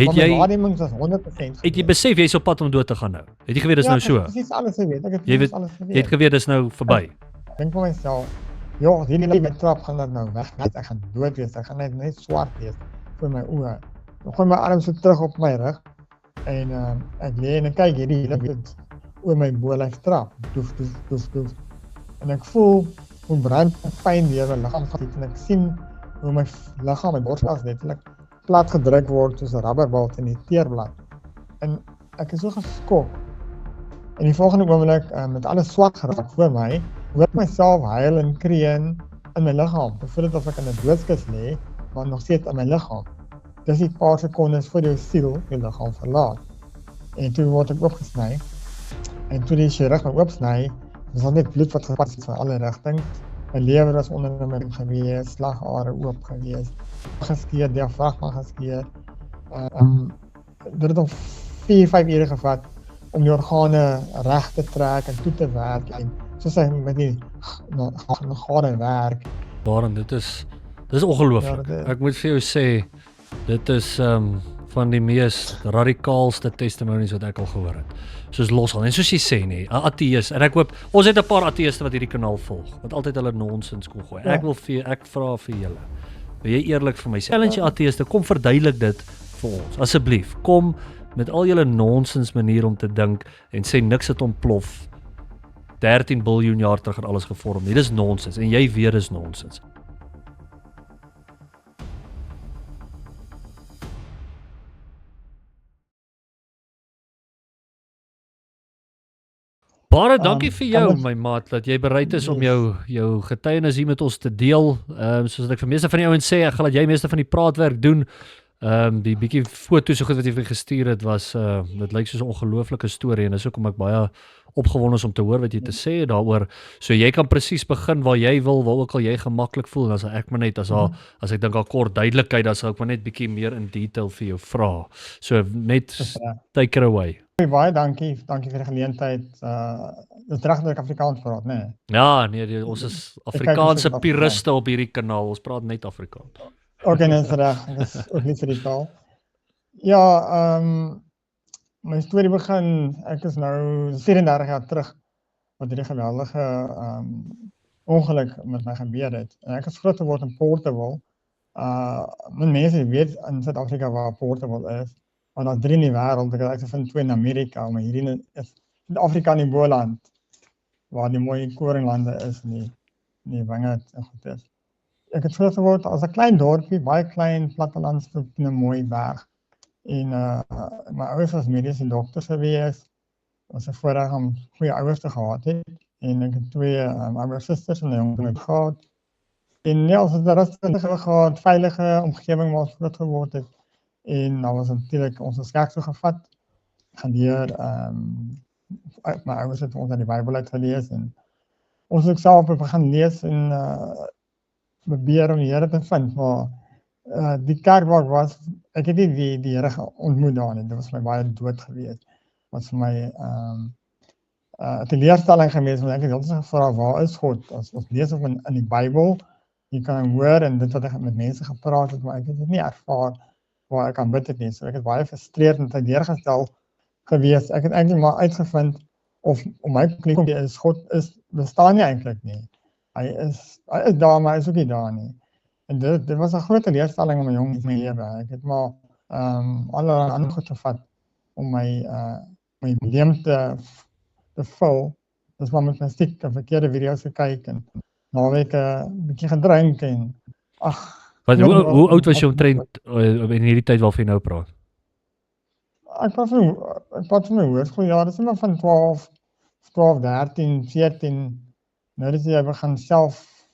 Het my jy waarnemings was 100% het jy gewees. besef jy's op pad om dood te gaan nou? Het jy geweet dis Ja, nou ek so? het presies alles geweet. Ek het Jy presies weet alles jy het geweet. geweet dis nou verby. Ek dink vir myself, ja, hierdie lewe trap gaan dit nou weg. Ek gaan dood wees. Ek gaan net swart wees voor my oë. Ek gooi my arms so terug op my rug en ek lê en ek kyk hierdie dit oor my bolyf trap. Doef. En ek voel hoe brand pyn deur my liggaam gaan en ek sien hoe my liggaam, my borskas letterlik plat gedruk word soos 'n rubberbal in die teerblad. En ek is so geskok. En die volgende oomblik met alles swart geraak voor my, hoor ek myself huil en kreun in my liggaam. Dit voel asof ek in 'n doodskus lê, maar nog steeds in my liggaam. Dis die paar sekondes voor jou siel jou liggaam verlaat. En toe word ek oopgesny. En toe die chirurg my oopsny, was daar net bloed wat gepas het van alle rigtings. My lewer was onder my gewees, slagare oop gewees, geskeur, diafragma geskeur. Dit het al 4-5 ure gevat om die organe reg te trek en toe te werk en soos hy met die organe werk. Daarom dit is ongelooflik. Ek moet vir jou sê dit is van die mees radikaalste testimonies wat ek al gehoor het. Soos losgaan en soos jy sê nie, 'n ateïs en ek hoop ons het 'n paar ateïste wat hierdie kanaal volg wat altyd hulle nonsens kom gooi. Ja. Ek vra vir julle. Wil jy eerlik vir my sê? Challenge ateïste, kom verduidelik dit vir ons asseblief. Kom met al julle nonsens manier om te dink en sê niks het ontplof 13 biljoen jaar terug het alles gevorm nie. Dis nonsens en jy weet dis nonsens. Baie dankie vir jou my maat dat jy bereid is om jou getuienis hier met ons te deel. Soos ek vir meeste van die ouens sê, ek gaan laat jy meeste van die praatwerk doen. Die bietjie foto's so goed wat jy vir gestuur het was dit lyk soos 'n ongelooflike storie en dis hoekom ek baie opgewonde is om te hoor wat jy te sê daaroor. So jy kan presies begin waar jy wil, waar ook al jy gemaklik voel. Dan sal ek maar net as ek dink al kort duidelikheid, dan sal ek maar net bietjie meer in detail vir jou vra. So net take it away. Baie dankie vir die geleentheid. Dis reg dat ek Afrikaans praat, né? Ja, nee, ons is Afrikaanse puriste op hierdie kanaal. Ons praat net Afrikaans. Okay, net reg. Ek is ook lief vir die taal. Ja, my storie begin, ek is nou 34 jaar terug wat hierdie geweldige ongeluk met my gebeur het. En ek is groot geword in Portable. Mense weet in Suid-Afrika waar Portable is. Maar daar's 3 in die wêreld, ek vind 2 in Amerika, maar hierdie is Suid-Afrika in die Boland, waar die mooi koringlande is en die wingerd en goed is. Ek het groot geword as 'n klein dorpie, baie klein plattelandsdorp in 'n mooi berg. En my ouers was mediese dokters gewees. Was 'n voorreg om goeie ouers te gehad het. En ek het 2 ouer susters en 'n jong gehad. En ja, ons het 'n rustige gehad, veilige omgewing waar ons groot geword het. En dan was natuurlik ons kerk so gevat. Gaan deur my ouers het ons aan die Bybel uitgelees en ons het self begin lees en probeer om die Here te vind, maar die kerk waar ek was, ek het nie die Here ontmoet daar nie. Dit was my baie dood geweest. Was vir my 'n teleurstelling geweest, want ek het altyd gevra, waar is God? As ons lees in die Bybel, jy kan hom hoor en dit wat ek met mense gepraat het, maar ek het dit nie ervaar waar ek aan bid het nie. So ek het baie frustreerd en teleurgestel geweest. Ek het eintlik maar uitgevind of om my conclusie is God bestaan nie eintlik nie. Hy is daar, maar hy is ook nie daar nie. En dit was 'n groot teleurstelling in my jong lewe. Ek het maar allerlei ander goed gevat om my lewe te vul. Dis maar met musiek en verkeerde video's gekyk en naweke 'n bietjie gedrink en hoe oud was jy omtrent in hierdie tyd waarvan jy nou praat? Ek praat van my hoërskooljaar, dis maar van 12, 13, 14. Nou dis jy begin self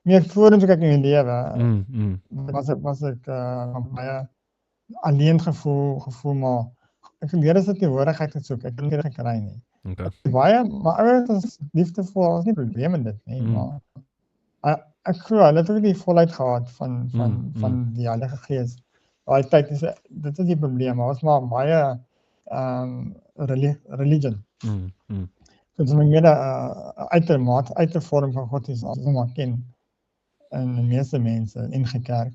meer vorentoe kyk in die lewe. Was ek baie alleen gevoel, maar ek leer is dit teenwoordigheid te soek. Ek het nie gekry nie. Okay. Baie, maar ouers is liefdevol, was nie probleem met dit nie, maar ek glo hulle het ook die volheid gehad van die Heilige Gees. Daai tyd dit is die probleem, maar was maar baie religion. Dit is my meer uit 'n vorm van God is as ons maar ken in die meeste mense in gekerk.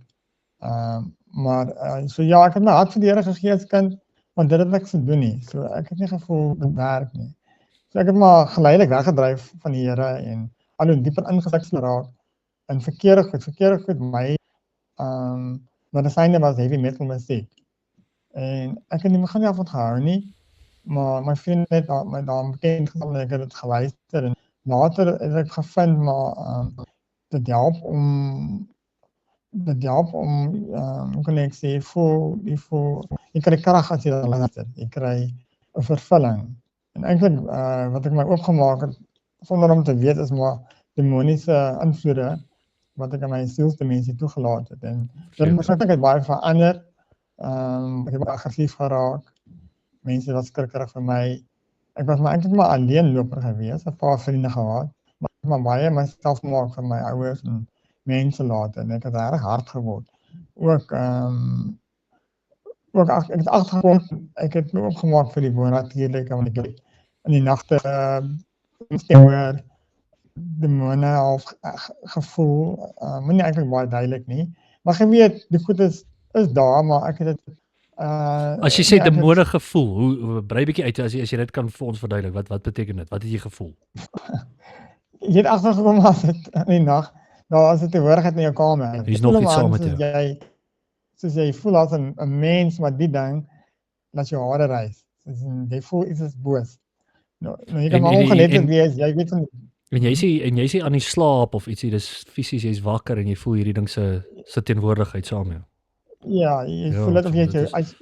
Maar so ja, ek het my hart vir die Here gegee as kind, want dit het niks te doen nie. So ek het nie gevoel dit werk nie. So ek het maar geleidelik weggedryf van die Here en al hoe dieper ingesluk geraak in verkeerde goed my medisyne was heavy metal musiek. En ek het nie begin af gehou nie, maar my vriend het my daar bekend gestel en ek het dit geluister en later het ek gevind maar dit help om hoe kan ek sê, jy kry krag as jy daar luister, jy kry 'n vervulling. En eintlik wat ek my oopgemaak het sonder om te weet is maar demoniese invloede wat ek aan my sielsdimensie toegelaat het en dit het baie verander. Ek het baie aggressief geraak. Mense was skrikkerig vir my. Ek was maar eintlik maar alleenloper gewees, 'n paar vriende gehad, maar baie myself gemaak vir my ouers en mense later en ek het reg hard geword. Ook ek het agtergekom, ek het my opgemaak vir die bonatuurlike want ek het in die nagte hoor demone of gevoel, maar nie eintlik baie duidelik nie. Maar jy weet, die goed is daar, maar ek het dit as jy sê demone gevoel, hoe brei bietjie uit as jy dit kan vir ons verduidelik, wat beteken dit? Wat het jy gevoel? Jy het agtergekom as dit in die nag, daar is 'n teenwoordigheid in jou kamer. Hier's nog iets saam met jou. Soos jy voel as 'n mens wat die ding laat jou hare rys. Jy voel iets is boos. Nou jy kan maar ongelet wees, jy weet van en jy sê aan die slaap of ietsie, dis fisies jy's wakker en jy voel hierdie ding se teenwoordigheid saam met jou. Ja, jy voel dit of jy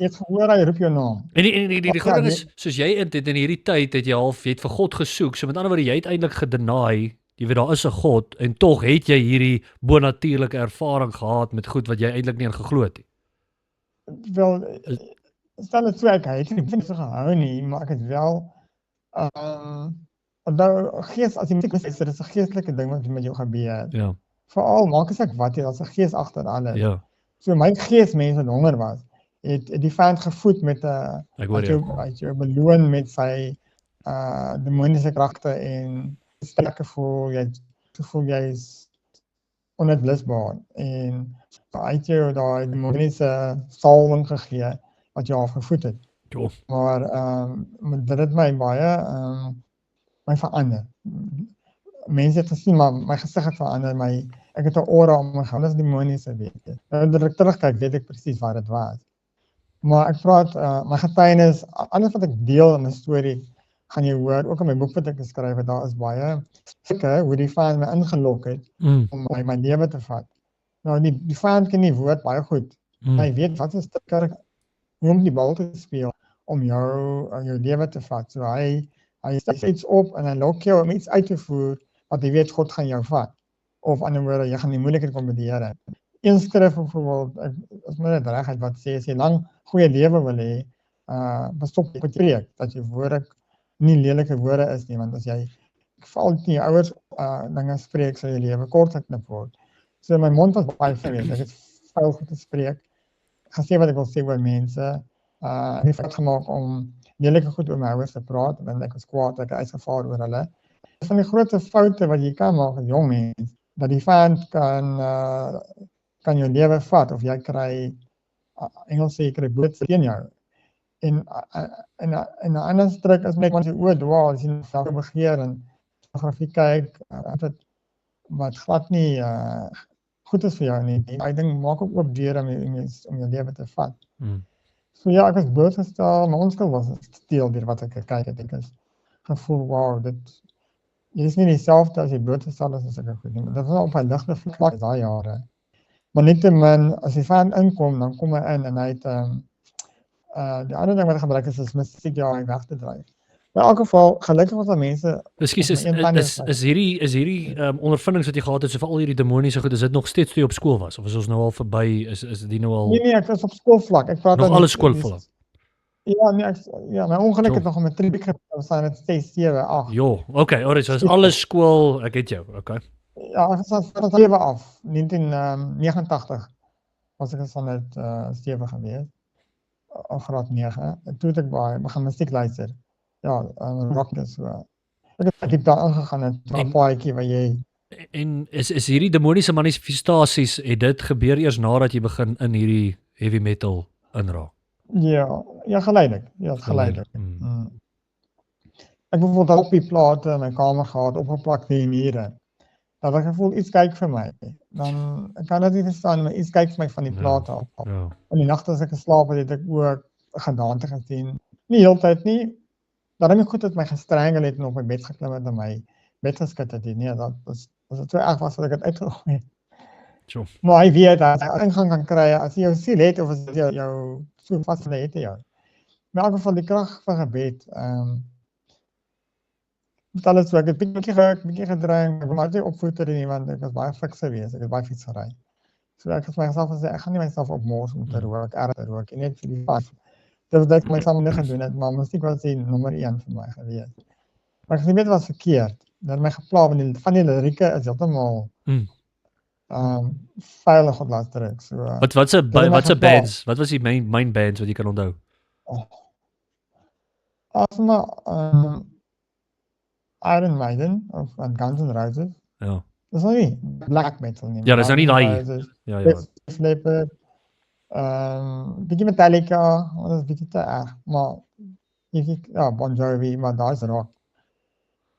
het gehoor hy roep jou naam. En die groot ding is, soos jy in hierdie tyd het jy het vir God gesoek, so met ander woorde jy het eintlik gedeny, jy weet daar is 'n God en tog het jy hierdie bonatuurlike ervaring gehad met goed wat jy eintlik nie in geglo het nie. Wel, stel dit so ek het nie so gehou nie, maar ek het wel nou gees as jy musiek luister, dis 'n geestelike ding wat met jou gebeur. Ja. Veral maak as ek wat jy daar's 'n gees agter alles. Ja. So my gees mense wat honger was, het die vyand gevoed met 'n jy beloon met sy demoniese kragte en sterke voel jy is onuitblusbaar en uit jou daai demoniese salwing gegee wat jou afgevoed het. Jo. Maar dit het my baie my verander. Mense het gesien maar my gesig het verander, ek het 'n aura om my gehad as demoniese weet. Nou dat ek terugkyk, weet ek presies wat dit was. Maar ek praat my getuienis, alles wat ek deel in my storie gaan jy hoor, ook in my boek wat ek geskryf het, daar is baie stukke hoe die vyand my ingelok het om my lewe te vat. Nou die vyand ken die woord baie goed. Hy weet wat is stukke hoe om die bal te speel om jou lewe te vat. So hy sê iets op en hy lok jou om iets uit te voer wat hy weet God gaan jou vat. Of ander woorde, jy gaan die moeilikheid kom met die Here. Een skrif byvoorbeeld, as my net regheid wat sê, as jy lang goeie lewe wil hê, bestop met preek, dat jy woorde nie lelike woorde is nie, want as jy val nie jou ouers dinge spreek, sal jy lewe kort geknip word. So my mond was baie geweest, ek het veel goed gespreek, gesê wat ek wil sê oor mense, ek het fout gemaak om lelike goed oor my ouers te praat, want ek was kwaad, ek het uitgevaar oor hulle. Van die grootste foute wat jy kan maak as jong mens, dat die vyand kan jou lewe vat, of jy kry, Engels sê, jy kry bloed teen jou. En 'n ander stryk is net, want jy oordwaal, as jy self begeer en pornografie kyk, wat glad nie goed is vir jou nie. Ek dink, maak ook oop deure om jou lewe te vat. So ja, ek was blootgestel, my onskuld was steel deur wat ek gekyk het. Ek is gevoel, wow, jy is nie dieselfde as jy blootgestel is as ek goed nie. Dit was op 'n ligte vlak daai jare. Maar nietemin, as die vyand inkom, dan kom hy in en hy het die ander ding wat hy gebruik is musiek weg te dryf. Maar in elk geval, gelukkig was daar mense. Ekskuus, is hierdie ondervindings wat jy gehad het, so vir al hierdie demoniese goed, is dit nog steeds toe jy op skool was, of is ons nou al verby, is dit nou al? Nee, ek was op skoolvlak. Ek praat nog alles skoolvlak. Ja, nee, my ongeluk het nog om 'n matriek gestaan met 6, 7, 8. Jo, okay, alright, so is alles skool, ek het jou, okay. Ja, ek was van 7 af, 1989 was ek van het stewig geweest, of graad 9, en toe het ek begin musiek luister. Ja, rock is so. Ek het diep daar ingegaan in 'n paadjie waar jy En is hierdie demoniese manifestasies, het dit gebeur eers nadat jy begin in hierdie heavy metal inraak? Ja, geleidelik. Ja, geleidelik. Ek bijvoorbeeld op die plate in my kamer gehad, opgeplakt die mure. Dat ek gevoel, iets kyk vir my. Dan, ek kan dit nie verstaan, maar iets kyk vir my van die plate af. Ja. In die nacht as ek geslaap het ek ook 'n gedaante gesien. Nie heeltyd nie. Daarom goed dat my gestrangel het en op my bed geklim het en my bed geskit het. Nee, dat was dit so erg was dat ek het uitgegooi het. Sure. Maar hy weet dat hy ingang kan kry as jy jou siel het of as jy jou so vasgelê het jou. In elk geval die krag van gebed. Vertel het so, ek het bietjie gewerk, bietjie gedrink, ek wil maar nie opvoeder nie, want ek was baie fiks geweest, ek het baie fiets gery. So ek het vir myself gesê, ek gaan nie myself opmors om te rook, erg te rook, en net vir die vas. Dit wat ek myself nie gedoen het, maar musiek was die nommer 1 vir my geweest. Maar ek weet wat verkeerd, dat my gepla van die lirieke is heeltemal veilig godlasterik. So, Wat se bands, wat was die main bands wat jy kan onthou? Asma, Iron Maiden of Guns N' Roses. Ja. Dis nou nie black metal nie. Ja, dis nou nie daai. Ja. Sleeper. Bietjie Metallica, dat is bietjie te erg, maar ja, Bon Jovi, maar daar is rock.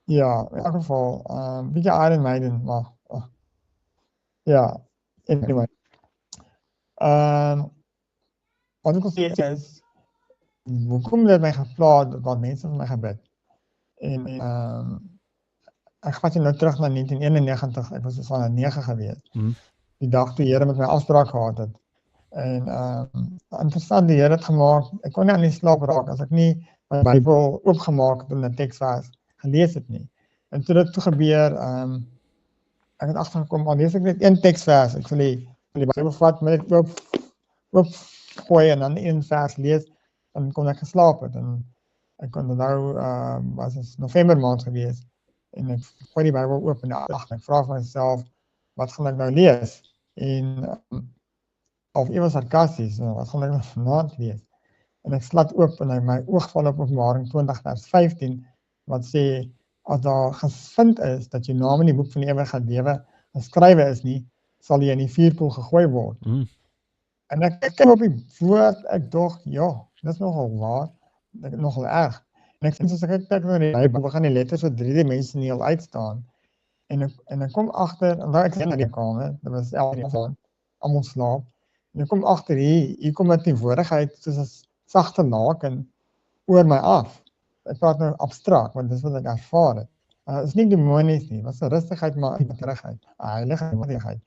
Ja, in elk geval, bietjie Iron Maiden, maar ja, anyway. Wat ek wil sê is, hoekom het my gepla dat mense vir my gebid? En ek gaan nou terug na 1991, ek was dus al 9 geweest. Die dag toe Here met my afspraak gehad het. En interessant, die Here het gemaak, ek kon nie aan die slaap raak as ek nie my Bybel oopgemaak het en 'n teksvers gelees het nie. En toe dit toe gebeur, ek het agtergekom, al lees ek net een teksvers, ek sal die Bybel vat, maar net oop gooi en dan een vers lees, dan kon ek geslaap het. En ek kon nou, was het November maand geweest, en ek gooi die Bybel oop in die aand, en ek vraag vir myself, wat gaan ek nou lees? En of ewe sarkasties, wat gaan ek nou vanaand lees? En ek slat oop en my oog val op Openbaring 20 vers 15, wat sê, as daar gevind is, dat jou naam in die boek van die ewige lewe geskrywe is nie, sal jy in die vuurpoel gegooi word. En ek kyk op die woord, ek dog, ja, dit is nogal waar, dit is nogal erg. En ek sê, soos ek kyk na die Bybel, gaan die letters so 3 dimensioneel uitstaan. En ek kom agter, en nou ek sê na die kamer, dit was elke almal slaap, en ek kom agter hier kom met die woordigheid soos 'n sagte laken oor my af. Ek praat nou abstrakt, want dis wat ek ervaar het. Is nie demonies nie, was 'n rustigheid, maar 'n terugheid, 'n heiligheid.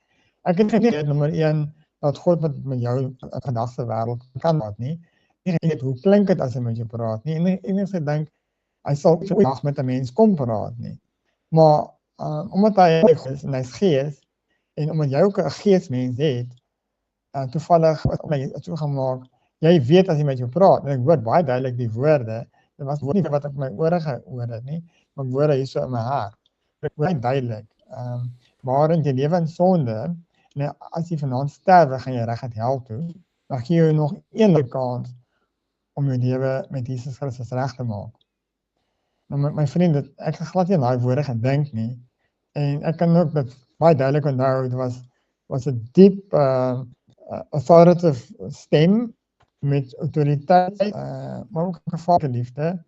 Ek het geweet, nommer 1, dat God met jou in 'n gedagte wêreld kan praat nie. Ek weet hoe klink dit as hy met jou praat nie. En ek dink hy sal ooit met 'n mens kom praat nie. Maar omdat hy is en hy's gees en omdat jy ook 'n geesmens het, toevallig het so gemaak, jy weet as hy met jou praat en ek hoor baie duidelik die woorde. Dit was nie wat ek my ore gehoor het nie, maar woorde hier so in my hart. Ek hoor duidelik. Waarin jy lewe in sonde, en as jy vanaand sterwe, gaan jy reguit hel toe. Dan gee jy nog een kans om jou lewe met Jesus Christus reg te maak. Nou my vriend, ek het glad nie aan daai woorde gedink nie. En ek kan ook dit baie duidelik onthou, dit was 'n diep authoritative stem met autoriteit, maar ook gevaarlike liefde,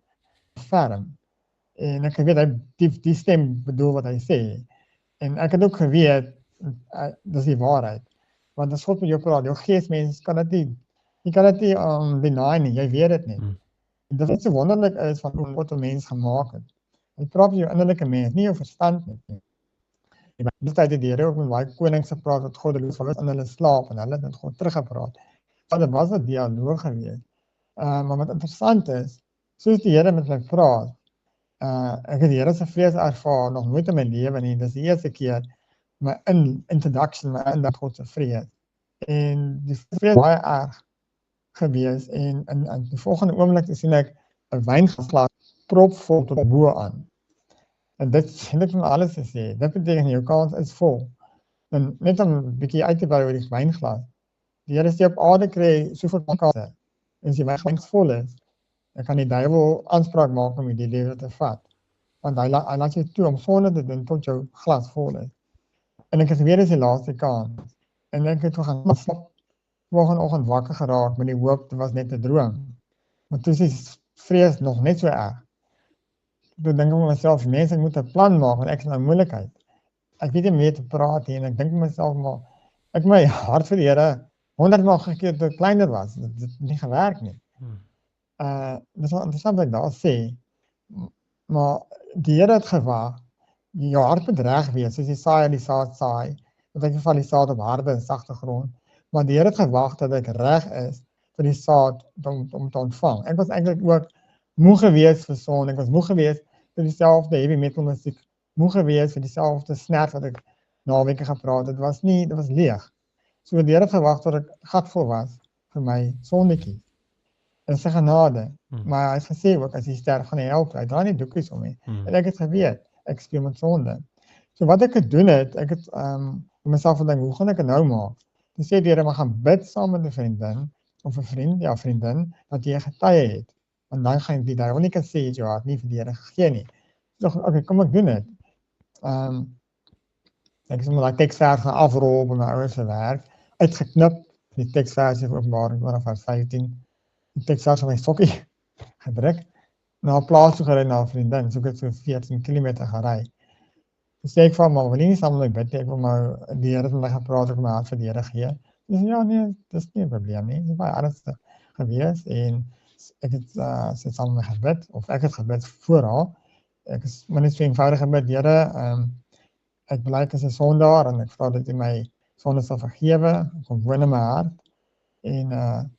ferm. En ek weet hy die stem bedoel wat hy sê. En ek het ook geweet, dis die waarheid. Want as God met jou praat, jou geesmens kan dit nie, jy kan dit nie deny nie, jy weet dit nie. En dit wat so wonderlik is van hoe God 'n mens gemaak het. Hy praat met jou innerlike mens, nie jou verstand nie. Die tyd het die Here ook met baie konings gepraat wat goddeloos was in hulle slaap en hulle het met God teruggepraat. Dit was 'n dialoog geweest. Maar wat interessant is, soos die Here met my praat, ek het die Here se vrees ervaar nog nooit in my lewe nie. Dis die eerste keer my introduction, my in God se vrees. En die vrees baie erg geweest en die volgende oomblik sien ek 'n wynglas propvol tot bo aan. En dit het ek van alles gesê. Dit beteken jou kans is vol. En net om 'n bietjie uit te brei oor die wynglas. Die Here sê op aarde kry soveel kanse. En as die wynglas vol is, dan kan die duiwel aanspraak maak om die lewe te vat. Want hy laat jou toe om sonde te doen tot jou glas vol is. En ek het weer eens die laaste kans. En ek het gaan slap volgende oggend wakker geraak met die hoop, dit was net 'n droom. Maar toe is die vrees nog net so erg. Toe dink ek vir myself, mense, ek moet 'n plan maak, want ek is in 'n moeilikheid. Ek weet nie meer te praat nie, en ek dink vir myself, maar ek my hart vir die Here 100 maal gekeer toe ek kleiner was. Dit het nie gewerk nie. Dis wel interessant wat ek daar sê, maar die Here het gewag. Jou hart moet reg wees, soos die saaiër die saad saai. Want ek val die saad op harde en sagte grond. Maar die Here het gewag dat ek reg is vir die saad om te ontvang. Ek was eintlik ook moeg gewees vir son, ek was moeg gewees vir dieselfde heavy metal musiek, moeg gewees vir dieselfde snert wat ek naweke gepraat het. Dit was leeg. So die Here het gewag tot ek gatvol was vir my sondetjie. En sy genade. Maar hy het gesê ook, as jy sterf gaan hy help, hy dra nie doekies om nie. En ek het geweet, ek speel met sonde. So wat ek gedoen het, ek het vir myself gedink, hoe gaan ek dit nou maak? Toe sê die Here, maar gaan bid saam met 'n vriendin, of 'n vriendin, dat jy 'n getuie het. Want dan gaan die duiwel nie kan sê, jy het nie vir die Here gegee nie. So, okay, kom ek doen dit. Ek het my teksvers gaan afrol by my ouers se werk, uitgeknip, die teksvers in Openbaring 20:15. Die teksvers van my sokkie gedruk, na 'n plaas toe gery na 'n vriendin, so ek het so 14 km gery. Toe sê ek van, maar wil jy nie saam met my bid nie, ek wil maar, die Here het met my gepraat, ek wil my hart vir die Here gee. Dis ja, nee, dis nie 'n probleem nie, dis baie ernstig gewees, en ek het sy saam met my gebid, of ek het gebid voor haar, ek is maar net so eenvoudig gebid, Here, ek bely ek is 'n sondaar, en ek vra dat U my sonde sal vergewe, kom woon in my hart, en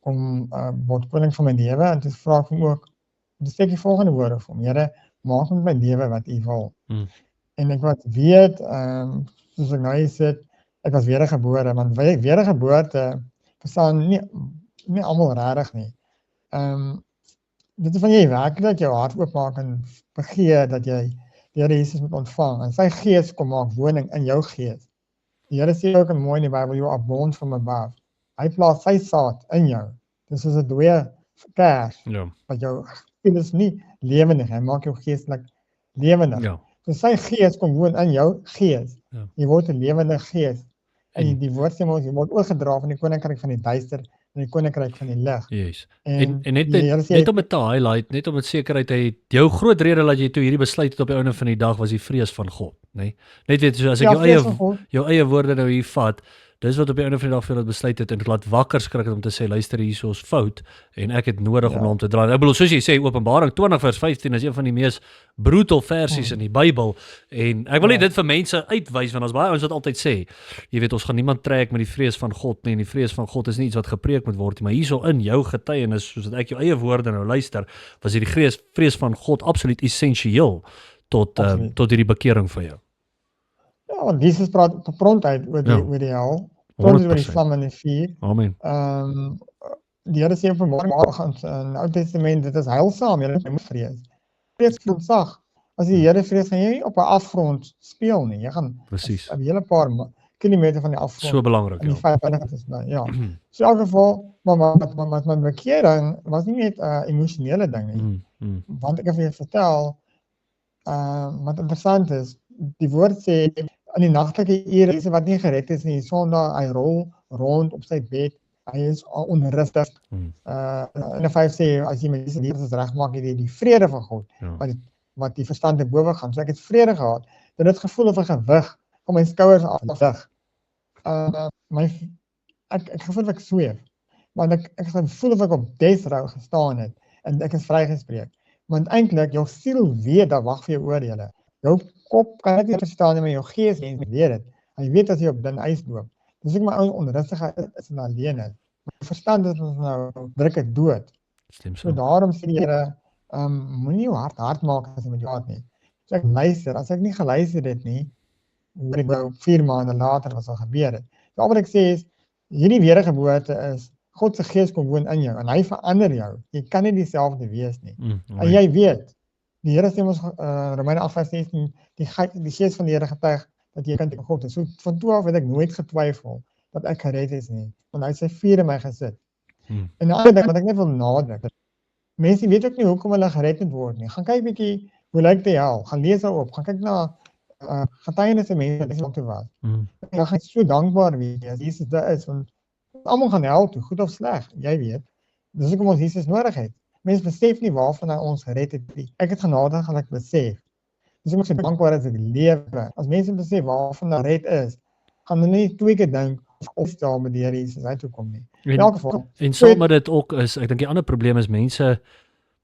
kom word koning van my lewe, en toe vra ek hom ook, toe sê ek die volgende woorde vir hom, Here, maak met my lewe wat U wil. En ek wat weet, soos ek nou hier sit, ek was wedergebore, want wedergeboorte verstaan nie almal regtig nie. Dit is van jy werklik jou hart oopmaak en begeer dat jy die Here Jesus moet ontvang, en sy gees kom maak woning in jou gees. Die Here sê ook mooi in die Bybel, you are born from above. Hy plaas sy saad in jou. Dis soos 'n dooie kers, wat jou is nie lewendig, hy maak jou geestelik lewendig. So sy gees kom woon in jou gees. Jy word 'n lewende gees. En die woord sê ons, jy word oorgedra van die koninkryk van die duister en die koninkryk van die lig. Yes. En net om dit te highlight, net om dit sekerheid te hê, jou groot rede dat jy toe hierdie besluit het op die einde van die dag was die vrees van God, nê? Net weet so as ek jou eie woorde nou hier vat, dis wat op die einde van die dag vir dat besluit het en laat wakker skrik het om te sê luister hier is fout en ek het nodig om hom te draai. Ek bedoel soos jy sê Openbaring 20:15 is een van die mees brutal versies in die Bybel en ek wil nie dit vir mense uitwys want ons baie ouens wat altyd sê, jy weet ons gaan niemand trek met die vrees van God nie en die vrees van God is nie iets wat gepreek moet word nie, maar hierso in jou getuienis soos dat ek jou eie woorde nou luister, was hierdie vrees van God absoluut essensieel tot hierdie bekering vir jou. Ja, want Jesus praat prontuit oor die hel, prontuit oor die vlam en die vuur. Amen. Die Here sê vir môre in Ou Testament, dit is heilsaam, jy moet vrees. Vrees ontzag. As die Here vrees, gaan jy nie op 'n afgrond speel nie. Jy gaan 'n hele paar kilometer van die afgrond. So belangrik, ja. So in elk geval, maar my bekering was nie net 'n emosionele ding nie. Want ek het vir jou vertel, wat interessant is, die woord sê in die nagtelike ure is wat nie gered is nie, Sondag hy rol rond op sy bed, hy is onrustig. In 'n 5 sê as jy met die lewens regmaak, jy die vrede van God wat die verstand te bowe gaan. So ek het vrede gehad. Dit het gevoel of 'n gewig van my skouers af. Ek gevoel of ek sweef. Want ek gevoel of ek op death row gestaan het en ek is vrygespreek. Want eintlik jou siel weet dat wag vir jou oordeele. Jou kop kan dit nie verstaan nie, maar jou gees weet dit. Hy weet as jy op dun ys loop. Dis ek my ou onrustige is en alleen is. My verstand is ons nou druk ek dood. So daarom sê die Here, moenie jou hart maak as jy met jou hart nie. So ek luister, as ek nie geluister het nie, hoor ek nou 4 maande later wat sal gebeur het. So al wat ek sê is, hierdie wedergeboorte is, God se gees kom woon in jou, en hy verander jou. Jy kan nie dieselfde wees nie. En jy weet, die Here sê ons, Romeine 8:16, die gees van die Here getuig, dat jy kind van God is. So van toe af het ek nooit getwyfel, dat ek gered is nie, want hy het sy vuur in my gesit. En 'n ander ding wat ek net wil nadruk, mense weet ook nie hoekom hulle gered moet word nie. Gaan kyk bietjie, hoe lyk die hel? Gaan lees daarop, gaan kyk na getuienisse mense wat lang toe was. Mm. Dan gaan ek so dankbaar wees as Jesus daar is, want almal gaan hel toe, goed of sleg, jy weet. Dis hoekom ons Jesus nodig het. Mense besef nie waarvan hy ons gered het nie. Ek het genade gaan ek besef. Dis hoekom ek so dankbaar is dat ek lewe. As mense besef waarvan hulle gered is, gaan hulle nie twee keer dink of staan met die Here Jesus uit toe kom nie. In elk geval. En saam met dit ook is, ek dink die ander probleem is mense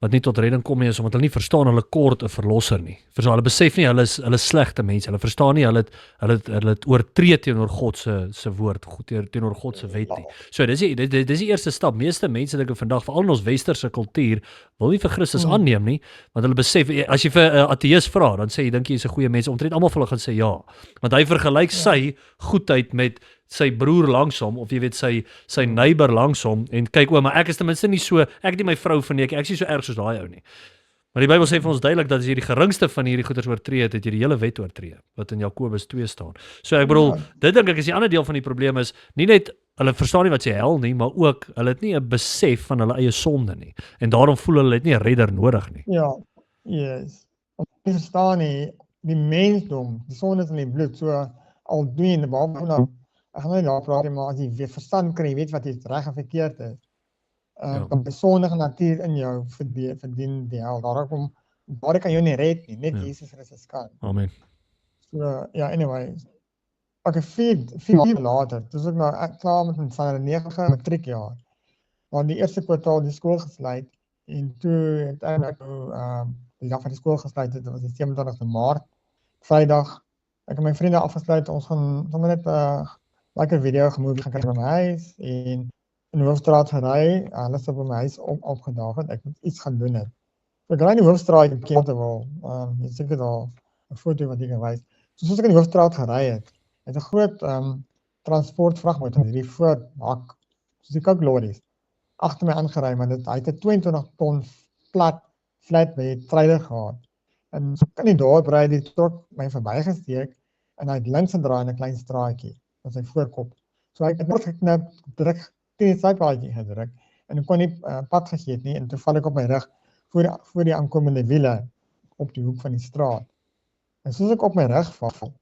wat nie tot redding kom nie, is omdat hulle nie verstaan hulle kort 'n verlosser nie. Verstaan, hulle besef nie hulle is slegte mense. Hulle verstaan nie hulle het oortree teenoor God se woord, teenoor God se wet nie. So dis die eerste stap. Meeste mense dink vandag, veral in ons westerse kultuur, wil nie vir Christus aanneem nie, want hulle besef as jy vir 'n ateïs vra, dan sê jy dink jy is 'n goeie mens, omtrent almal van hulle gaan sê ja. Want hy vergelyk sy goedheid met sy broer langs hom, of jy weet sy neighbor langs hom, en kyk maar ek is ten minste nie so, ek het nie my vrou verneek, ek is nie so erg soos daai ou nie. Maar die Bybel sê vir ons duidelik dat as jy die geringste van hierdie goeders oortree het jy die hele wet oortree, wat in Jakobus 2 staan. So ek bedoel, dit dink ek is die ander deel van die probleem is, nie net hulle verstaan nie wat sê hel nie, maar ook hulle het nie 'n besef van hulle eie sonde nie. En daarom voel hulle het nie 'n redder nodig nie. Ja, yes. Jy verstaan nie, die mensdom, die sonde is in die bloed, so al doen jy in die Bybel nou, ek gaan nie daar praat nie, maar as jy weer verstand kry, jy weet wat reg en verkeerd is. Dan die sondige natuur in jou verdien die hel. Daarom kan jou nie red nie, net Jesus Christus kan. Amen. So ja, anyway. Ek 4 jaar later, toe ek nou klaar met my 9 matriekjaar. Maar die eerste kwartaal die skool gesluit en toe het ek die dag van die skool gesluit het, dit was die 27 Maart, Vrydag. Ek en my vriende afgesluit, ons gaan sommer net lekker video gemovie gaan kyk by my huis en in die Hoofstraat gery, hulle het by my huis opgedaag het, ek moet iets gaan doen het. So ek ry in die Hoofstraat in Kenterwil, jy seker daar 'n foto wat ek kan wys. So soos ek in die Hoofstraat gery het 'n groot transportvragmotor met hierdie voorhak, soos die koeklorries, agter my aangery, maar hy het 'n 22 ton flat by die trailer gehad. En so kan die dorp ry, die trok my verbygesteek en hy het links gedraai in 'n klein straatjie met sy voorkop. So ek het net geknip, druk teen die sypaadjie gedruk en ek kon nie pad gegee nie en toe val ek op my rug voor die aankomende wiele op die hoek van die straat. En soos ek op my rug val,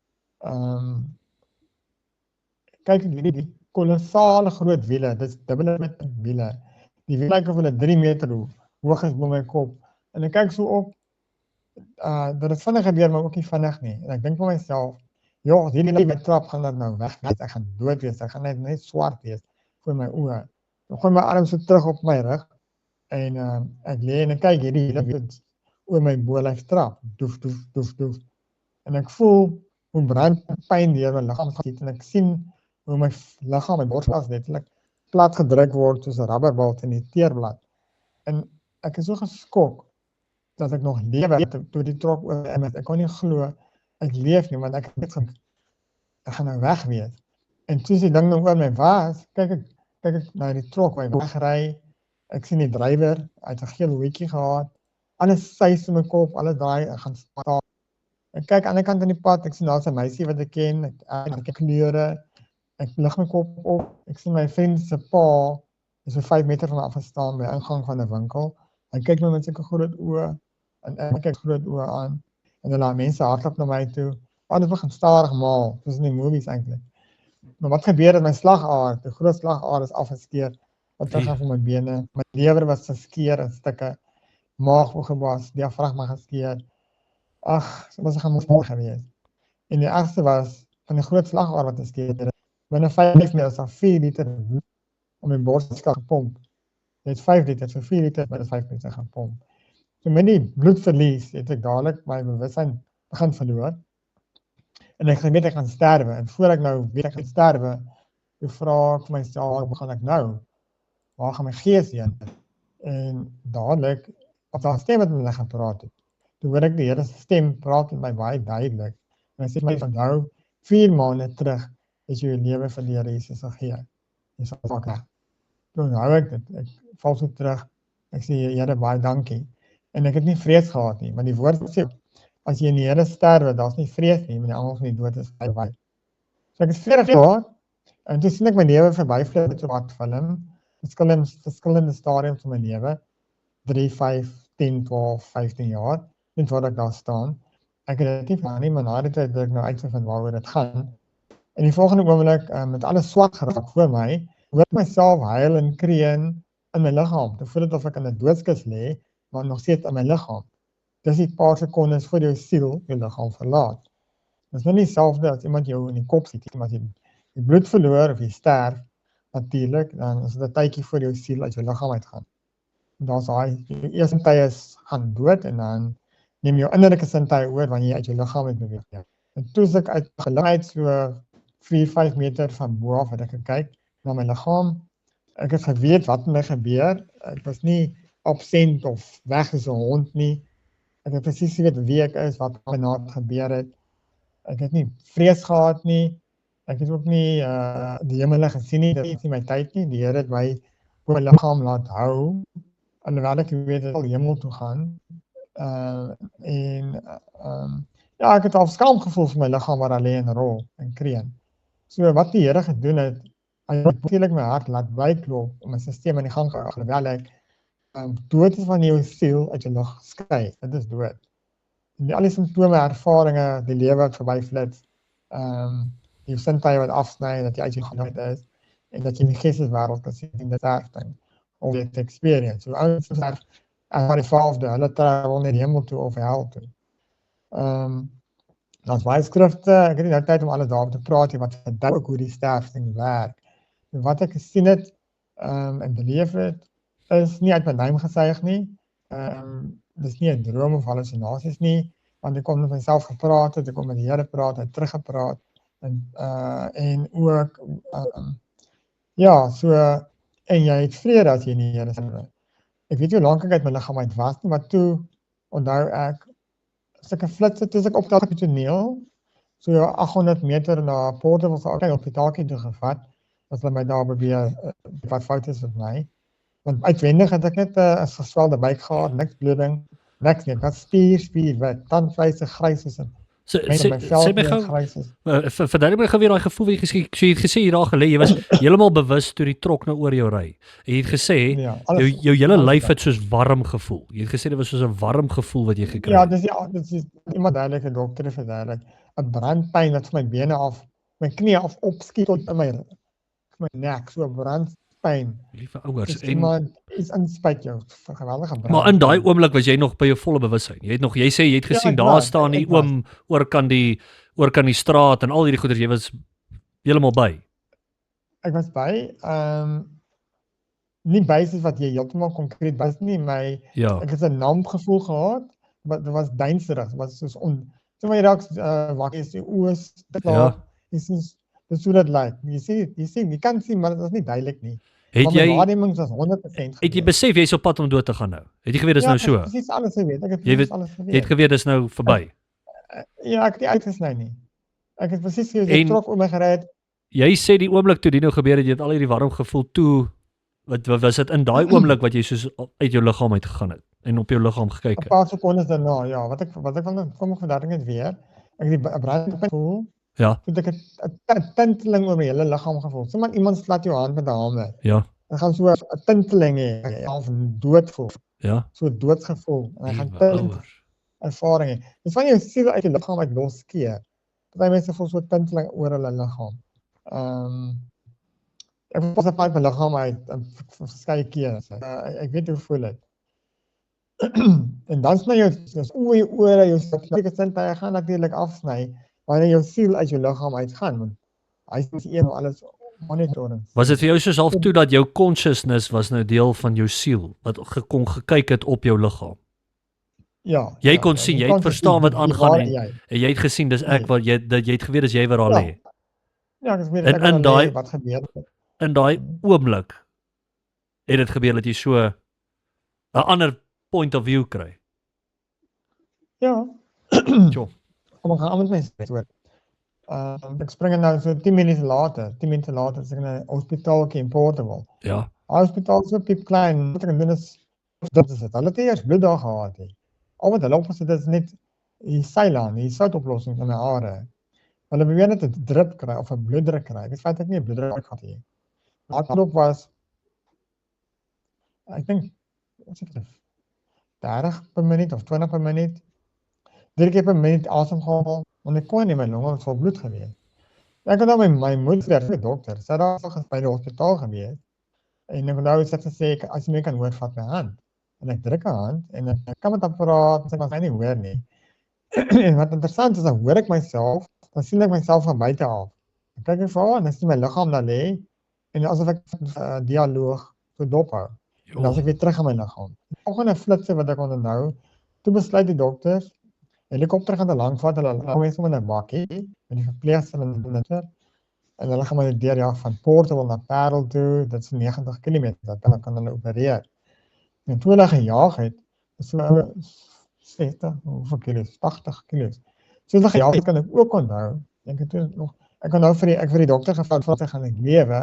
kyk ek hierdie kolossale groot wiele, dit is dubbele met wiele. Die wiele lyk of hulle 3 meter hoog is bo my kop. En ek kyk so op, dat het vinnig gebeur, maar ook nie vinnig nie. En ek dink vir myself, joh, hierdie my trap gaan dat nou weg, ek gaan dood wees, ek gaan net swart wees voor my oë. Dan gooi my arm so terug op my rug, en ek lê en ek kyk hierdie oor my bolyf trap, doef, doef, doef, doef. En ek voel hoe brand pyn deur my liggaam gaan, en ek sien hoe my liggaam, my borskas letterlik plat gedruk word soos 'n rubberbal in die teerblad. En ek is so geskok dat ek nog lewe toe die trok oor en ek kon nie glo ek leef nie, want ek gaan nou weg wees. En toe die ding nou oor my was, kyk ek na die trok waar hy wegry, ek sien die drywer, hy het 'n geel hoedjie gehad, alles sys in my kop, alles draai, ek gaan staan. Ek kyk aan die kant van die pad, ek sien daar's 'n meisie wat ek ken, ek kyk kleure, ek lig my kop op, ek sien my vriend se pa, is so 5 meter van my af gestaan by die ingang van 'n winkel. Hy kyk my met sulke groot oë, en ek kyk groot oë aan, en dan laat mense hardloop na my toe, dit begin stadig maal, soos in die movies eintlik. Maar wat gebeur het, my slagaar, die groot slagaar is afgeskeer, wat teruggaan van my bene, my lewer was geskeur in stukke, maag opgebars, diafragma geskeur. Ag, dit was 'n gemoed geweest. En die ergste was, van die groot slagaar wat geskeur het, binne 5 minute is daar 4 liter om my borskas gepomp. Dit 5 liter, so 4 liter binne 5 minute gepomp. So met die bloedverlies het ek dadelik my bewussyn begin verloor. En ek weet ek gaan sterwe, en voor ek nou weet ek gaan sterwe, toe vra ek vir myself, waar begin ek nou? Waar gaan my gees heen? En dadelik, of daar 'n stem met my gaan praat het. Toe hoor ek die Here se stem praat met my baie duidelik. En hy sê my van nou, 4 maande terug, is jou lewe vir die Here Jesus gegee. Jy sal wakker. Toe hou ek dit, ek val so terug, ek sê Here baie dankie. En ek het nie vrees gehad nie, want die woord sê, as jy in die Here sterwe, daar's nie vrees nie, maar die angel van die dood is verby. So ek is 40 jaar, en toe sien ek my lewe verbyvloei met so 'n film, verskillende stadiums van my lewe, 3, 5, 10, 12, 15 jaar, net waar ek daar staan. ek het dit nie van nie, maar na die tyd dat ek nou uitgevind waaroor dit gaan. In die volgende oomblik, met alles swart geraak voor my, hoor ek myself huil en kreun in my liggaam. Dit voel dit of ek in 'n doodskus lê, maar nog steeds in my liggaam. Dis die paar sekondes voor jou siel jou liggaam verlaat. Dis nou nie dieselfde as iemand jou in die kop siet, maar as jy bloed verloor of jy sterf, natuurlik, dan is dit 'n tydjie voor jou siel uit jou liggaam uitgaan. Daar's daai jou eerste sintuie gaan dood en dan neem jou innerlike sintuie oor wanneer jy uit jou liggaam uit beweeg. Ja. En toe ek uit geluid so 4-5 meter van bo af het ek gekyk na my liggaam. Ek het geweet wat met my gebeur. Ek was nie absent of weg soos 'n hond nie. Ek het presies geweet wie ek is, wat met my gebeur het. Ek het nie vrees gehad nie. Ek het ook nie die hemel gesien nie. Dit is nie my tyd nie. Die Here het my op my liggaam laat hou. Alhoewel ek weet dat ek hemel toe gaan. Ja, ek het al skaam gevoel vir my liggaam waar hy lê en rol en kreun. So wat die Here gedoen het, hy het natuurlik my hart laat byklop om my stelsel in die gang gehou, alhoewel ek dood is van jou siel uit jou lig skei. Dit is dood. En al die simptome, ervarings, die lewe wat verbyflits, jou sintuie wat afsny, dat jy uit jou geluid is, en dat jy in die geesteswêreld kan sien, dit sterfting, of dit experience. So ouens sterf, as die 12de, hulle travel net hemel toe of hel toe. Daar's baie skrifte, ek het nie nou tyd om alles daarop te praat, wat verduidelik ook hoe die sterfting werk. En wat ek gesien het, en beleef het, is nie uit my duim gesuig nie. Dis nie 'n droom of hallusinasies nie, want ek kom met myself gepraat het, ek kom met die Here praat, het teruggepraat, en ook, ja, so, en jy het vrede as jy in die Here is. Ek weet nie hoe lank ek uit my liggaam uit was nie, maar toe onthou ek, sulke flitsse, toe ek opdaag op die toneel, so 800 meter na Porterville se ou hospitaaltjie toe gevat, as hulle my daar beweer, wat fout is met my. Want uitwendig het ek net 'n geswelde buik gehad, niks bloeding, niks nie, wat spier wat tandvleise grys is en sê my gou, verduidelik my gou weer daai gevoel wat jy het gesê hier daar gelê, jy was heeltemal bewus toe die trok nou oor jou ry. En jy het gesê jou hele lyf het soos warm gevoel. Jy het gesê dit was soos 'n warm gevoel wat jy gekry het. Ja, dit is iemand duidelike dokter verduidelik. 'n Brandpyn wat van my bene af, my knie af opskiet tot in my nek, so 'n brandpyn. Liewe ouers, en is inspuit jou, geweldige brand. Maar in daai oomblik was jy nog by jou volle bewussyn. Jy sê jy het gesien daar staan die oom oor kan die straat en al hierdie goeders, jy was heeltemal by. Ek was by, nie by soos wat jy heeltemal konkreet was nie, my ek het 'n namp gevoel gehad, wat dit was duisterig, dit was soos so my raaks wakker is die oë dis hoe dit lyk. Jy kan sien, maar dit is nie duidelik nie. Het jy waarnemings was 100% het jy besef jy is op pad om dood te gaan nou? Het jy geweet dis nou so? Ja, presies alles geweet. Ek het presies alles geweet. Jy het geweet dis nou verby. Ja, ek het nie uitgesny nie. Ek het presies geweet die trok om my gery het. Jy sê die oomblik toe dit nou gebeur het, jy het al hierdie warm gevoel toe. Wat was dit in daai oomblik wat jy soos uit jou liggaam uit gegaan het en op jou liggaam gekyk het? 'n paar sekondes daarna, ja, wat ek wil kom vandag net weer. Ek het die brandpyn gevoel. Ja. Toe ek 'n tinteling oor my hele liggaam gevoel. Sommige iemand slaat jou hand met 'n hamer. Ja. Hy gaan so 'n tinteling hê, half dood voel. Ja. So doodgevoel. En hy gaan tinteling ervaring hê. Dis van jou siel uit jou liggaam uit loskeer. Party mense voel so tinteling oor hulle liggaam. Ek was op my liggaam uit verskeie kere. Ek weet hoe voel dit. En dan sny jou ore, jou sintuie gaan natuurlik afsny wanneer jou siel uit jou liggaam uitgaan, want hy is een alles monitoring. Was dit vir jou soos half toe dat jou consciousness was nou deel van jou siel wat kon gekyk het op jou liggaam? Ja. Jy kon sien, jy het verstaan wat aangaan en jy het gesien dis ek wat jy het geweet dis jy wat daar lê. Ja, ek het geweet in daai wat gebeur het. In daai oomblik het dit gebeur dat jy so 'n ander point of view kry. Ja. Kom ek gaan met my storie. Ek spring nou so 10 minute later is ek in 'n hospitaaltjie in Porterville. Ja. Hospitaal so piep klein, wat ek doen is dit. Hulle het eers bloed daar gehad nie. Al wat hulle opgesit is net die Ceylan, die soutoplossing in my are. Hulle beweer net 'n drip kry of 'n bloeddruk kry. Ek weet nie 'n bloeddruk gehad nie. Hartklop was ek dink 30 per minuut of 20 per minuut. 3 keer per minuut asemhaal, want ek kon nie, my longe was vol bloed gewees. Ek het nou my moeder, die dokter, sy het daar by die hospitaal gewees, en ek onthou sy het gesê, as jy my kan hoor, vat my hand. En ek druk haar hand, en ek kan met haar praat, sy kan my nie hoor nie. En wat interessant is, dan hoor ek myself, dan sien ek myself van buite af. Dan kyk ek vir haar, en dan sien my liggaam daar lê, en asof ek dialoog so dophou. En dan is ek weer terug in my liggaam. Die volgende flitse wat ek onthou, toe besluit die dokters, helikopter gaan te lank vat, hulle laat my sommer in 'n bakkie, met die verpleegster en die dokter, en hulle gaan my deurjag van Portable na Parel toe, dit is 90 km, dan kan hulle opereer. En toe hulle gejaag het, is so 60, hoeveel kilos, 80 kilos. So hulle gejaag het, kan ek ook onthou, ek onthou vir die dokter gevra, wat gaan ek lewe,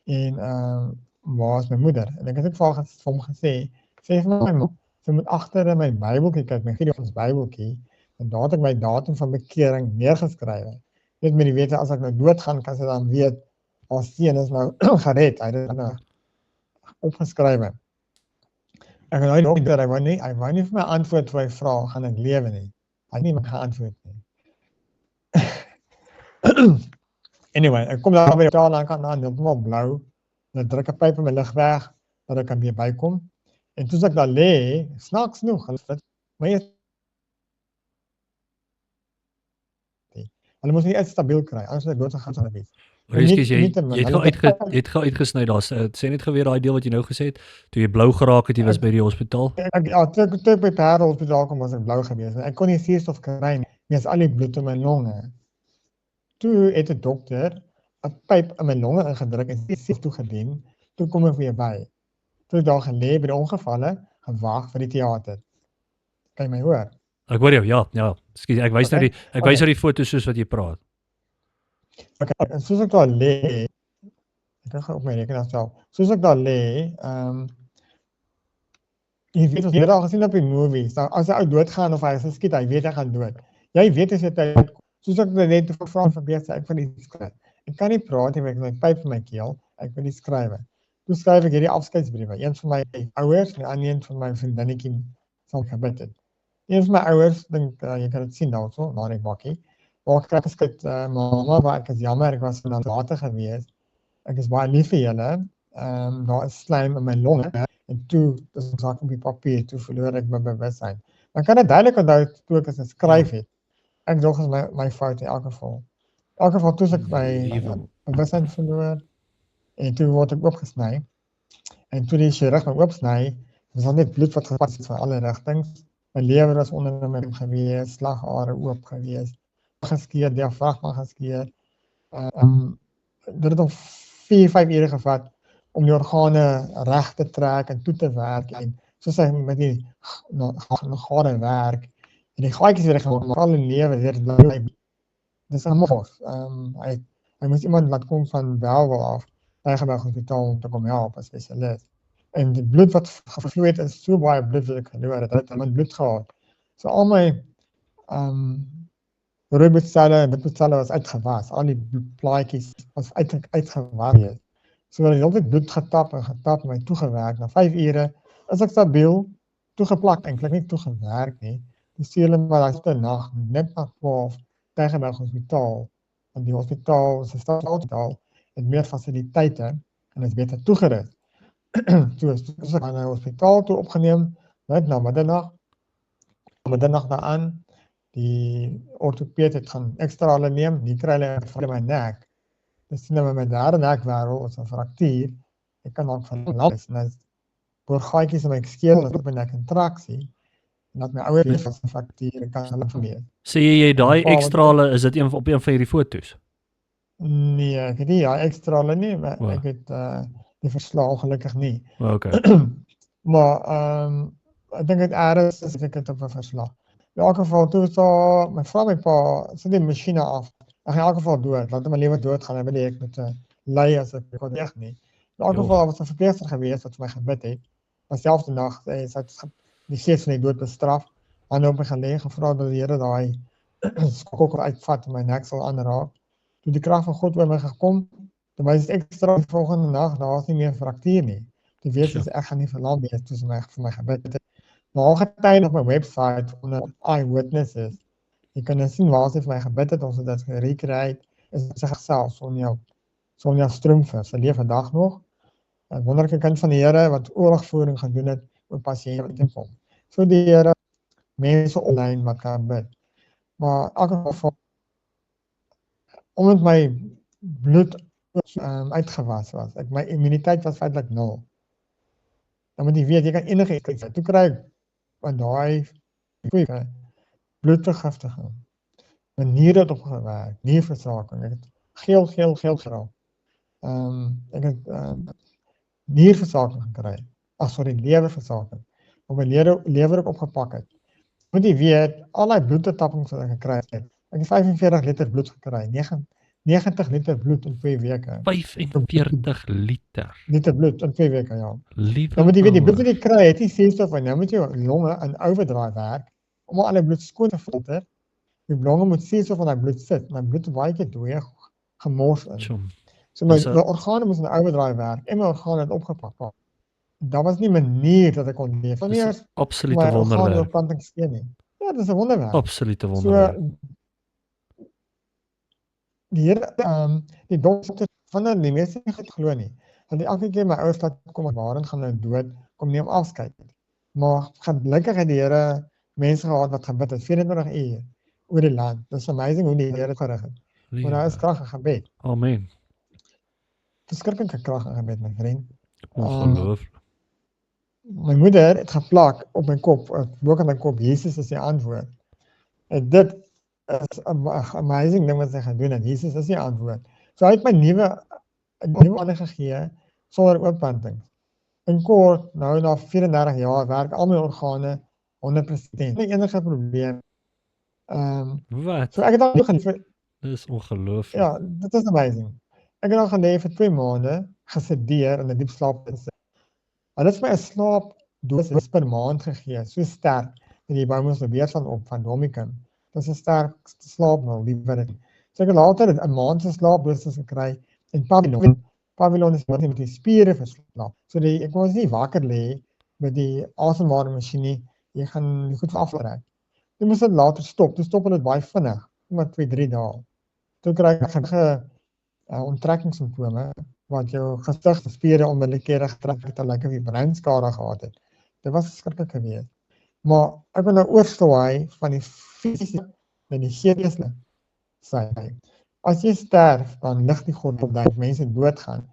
en waar is my moeder? En ek het ook vir hom gesê, sê vir my ma, sy moet agter in my Bybeltjie kyk, my Gideons Bybeltjie, en daar het ek my datum van bekering neergeskryf. Net met die wete, as ek nou doodgaan, kan sy dan weet, haar seun is nou gered, hy het nou opgeskryf. Ek het nou dokter, hy wou nie vir my antwoord vir my vraag, gaan ek lewe nie. Hy het nie my geantwoord nie. Anyway, ek kom daar by die hospitaal aan kant aan, heeltemal blou, en ek druk 'n pyp in my lig weg, dat ek kan weer bykom. En toe ek daar lê, snaaks genoeg, hulle moes nie uit stabiel kry, anders het ek dood gegaan sou wees. Ekskuus, jy het gou uitgesny daar. Sê net geweer daai deel wat jy nou gesê het, toe jy blou geraak het, jy was by die hospitaal. Ja, toe ek by Parel hospitaal kom, was ek blou gewees. Ek kon nie suurstof kry nie, dis al die bloed in my longe. Toe het 'n dokter 'n pyp in my longe ingedruk en suurstof toegedien. Toe kom ek weer by. Toe ek daar gelê by die ongevalle, gewag vir die teater. Kan jy my hoor? Ek hoor jou, ja. Ekskuus, ek wys nou die foto's soos wat jy praat. Okay, en soos ek daar lê, ek gaan op my rekenaar stel. Soos ek daar lê, jy weet as jy al gesien op die movies, as hy ou doodgaan of hy is geskiet, hy weet hy gaan dood. Jy weet as jy tyd, soos ek net te vra verbeter, ek van die skryf. Ek kan nie praat nie, ek het my pyp in my keel, ek wil nie skryf. Toe skryf ek hierdie afskeidsbriewe, een van my ouers en die ander een van my vriendinnetjie saam gebid het. Een van my ouers, dink jy kan dit sien daarso, na die bakkie. Waar ek het geskryf, mamma, waar ek is jammer, ek was van later gewees. Ek is baie lief vir julle. Daar is slijm in my longe en toe, dis sak op die papier, toe verloor ek my bewussyn. Dan kan dit duidelik onthou toe ek as ek skryf het. Ek dog is my fout in elk geval. In elk geval toe ek my bewussyn verloor en toe word ek oopgesny. En toe die chirurg my oopsny, was daar net bloed wat gepas het van alle rigtings. My lewer was onder my gewees, slagare oop gewees, geskeer, diafragma geskeer. Dit het nog 4-5 ure gevat om die organe reg te trek en toe te werk en soos hy met die gare werk en die gaatjies weer gemaak, maar al die lewe weer bly. Dis 'n mos. Hy moes iemand laat kom van Bellville af, Tygerberg Hospitaal om te kom help as spesialis. En die bloed wat gevloei het is so baie bloed wat ek geloor het, het met bloed gehad. So al my rooi bloedcelle en wit bloedcelle was uitgewas, al die plaatjies was uitgewas. So hulle het altyd bloed getap en my toegewerk. Na 5 ure is ek stabiel, toegeplak eintlik nie toegewerk nie. Die hulle maar daai nag net na 12 Tygerberg Hospitaal, want die hospitaal is 'n staatshospitaal, het meer fasiliteite en is beter toegerus. Toe is ek aan 'n hospitaal toe opgeneem, net na middag daaraan, die orthopeed het gaan ekstra hulle neem, die kry hulle vir my nek. Dis nou met my derde nekwervel is 'n fraktuur. Ek kan ook van langs en as boorgaatjies in my skeel en op my nek intraksie. En dat my ouer weer van 'n fraktuur kan hulle verleer. Sê jy daai ekstrale, is dit op een van hierdie foto's? Nee, ek het nie ekstrale nie, maar ek het die verslag gelukkig nie. Okay. Maar ek dink dit ergens is ek het op 'n verslag. In elk geval toe so my vrou my pa sit die masjiene af. Ek in elk geval dood, laat my lewe doodgaan, en wil ek met lei as ek kon reg nie. In elk geval was 'n verpleegster gewees wat vir my gebid het. Dieselfde nag sy het die gees van die dood bestraf. Aan op my gelê gevra dat die Here daai skokkel uitvat en my nek sal aanraak. Toe die krag van God oor my gekom, toe wys dit ekstra die volgende nag, daar was nie meer fraktuur nie. Toe weet ek gaan nie verlam wees toe sy vir my gebid het. Maar getuienis op my website onder eyewitnesses. Jy kan sien waar sy vir my gebid het, ons het dit gerecreate, is sy self, Sonja Stroomfer, sy leef vandag nog, 'n wonderlike kind van die Here wat oorlogvoering gedoen het oor pasiënte kom. So die Here mense online wat kan bid. Maar in elk geval omdat my bloed uitgewas was, my immuniteit was feitlik 0. Dan moet jy weet, jy kan enige iets kry. Toe kry ek van daai bloedvergiftiging. My niere het opgewerk, nierversaking. Ek het geel geraak. Ek het nierversaking gekry. Lewerversaking. Op my lewer ook opgepak het. Moet jy weet, al die bloedetappings wat ek gekry het. Ek het 45 liter bloed gekry. 90 liter bloed in 2 weke. 45 liter. Liter bloed in 2 weke, ja. Liewe Dan moet jy weet, die bloed wat ouwe. jy kry, het nie suurstof in. Nou moet jou longe in overdrive werk, om al die bloed skoon te filter. Die longe moet suurstof van die bloed sit. My bloed het baie keer dooie gemors in. Tjom. So my Dis 'n- organe moes in overdrive werk, en my organe het opgepak. Daar was nie 'n manier dat ek kon leef. Dis Nie 'n eers absolute my organe wonderwerk. oorplanting steen nie. Ja, dis 'n wonderwerk. Absolute So, wonderwerk. die Here, die dokter van die meeste nie goed glo nie. Want elke keer my ouers laat kom, waarin gaan nou dood, kom neem afskeid. Maar gelukkig het die Here mense gehad wat gebid het, 24 uur oor die land. Dis amazing hoe die Here gerig het. Maar daar is krag in gebed. Amen. Verskriklike krag in gebed, my vriend. Ongelooflik. My moeder het geplak op my kop, bokant my kop, Jesus is die antwoord. En dit is 'n amazing ding wat sy gedoen het. Jesus is die antwoord. So hy het my nuwe ander gegee sonder oorplanting. In kort, nou na 34 jaar werk al my organe 100%. Nie enige probleem. Wat? So ek het al gaan Dis ongelooflik. ja, dit is amazing. Ek het al gelê vir 2 maande gesedeer in 'n diep slaap gesit. Hulle het my 'n slaapdosis per maand gegee, so sterk dat jy by moes weer van Domicum. Dis 'n sterk slaapmiddel, liewer. So ek het later 'n maand se slaapdosis gekry in Pavilion. Pavilion is met die spiere verslaap. So ek was nie wakker lê met die asemhalingsmasjien nie. Jy gaan nie goed aftrek. Jy moes dit later stop. Toe stop dit baie vinnig, maar 2-3 dae. Toe kry ek onttrekkingssimptome wat jou gesig, spiere onmiddellik getrek het, lyk of jy breinskade gehad het. Dit was verskriklik geweest. Maar ek wil nou oorstoei van die fisiese na die geestelike sy. As jy sterf, dan lig die God op dat mense doodgaan.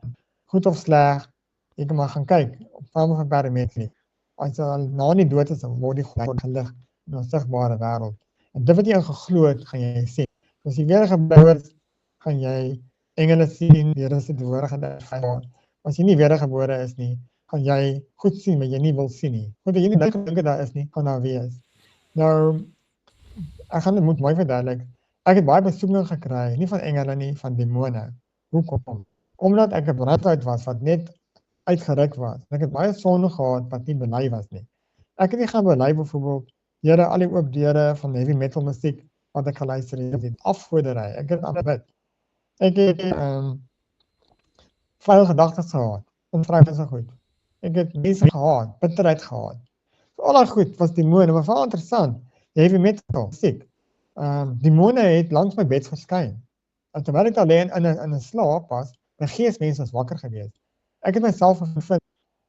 Goed of sleg, jy kan maar gaan kyk op vorme van parametrie. As jy al na die dood is, dan word die God gelig in 'n sigbare wêreld. En dit wat jy in geglo het, gaan jy sien. As jy weer gebou is, gaan jy engele sien, die Here se woorde gaan ervaar. As jy nie wedergebore is nie, gaan jy goed sien wat jy nie wil sien nie. Want jy nie dink daar is nie, gaan daar wees. Nou, ek gaan dit moet mooi verduidelik. Ek het baie besoeking gekry, nie van engele nie, van demone. Hoekom? Omdat ek 'n brandhout was wat net uitgeruk was. Ek het baie sonde gehad wat nie bely was nie. Ek het nie gaan bely byvoorbeeld, Here, al die oop deure van heavy metal musiek wat ek geluister het, die afgodery. Ek het aanbid. Ek het vuil gedagtes gehad, onvryheid is goed. Ek het mense gehad, bitterheid gehad. So al daai goed was demone, maar veral interessant, heavy metal musiek. Demone het langs my bed verskyn. En terwyl ek alleen in 'n slaap was, my geesmens was wakker geweest. Ek het myself gevind,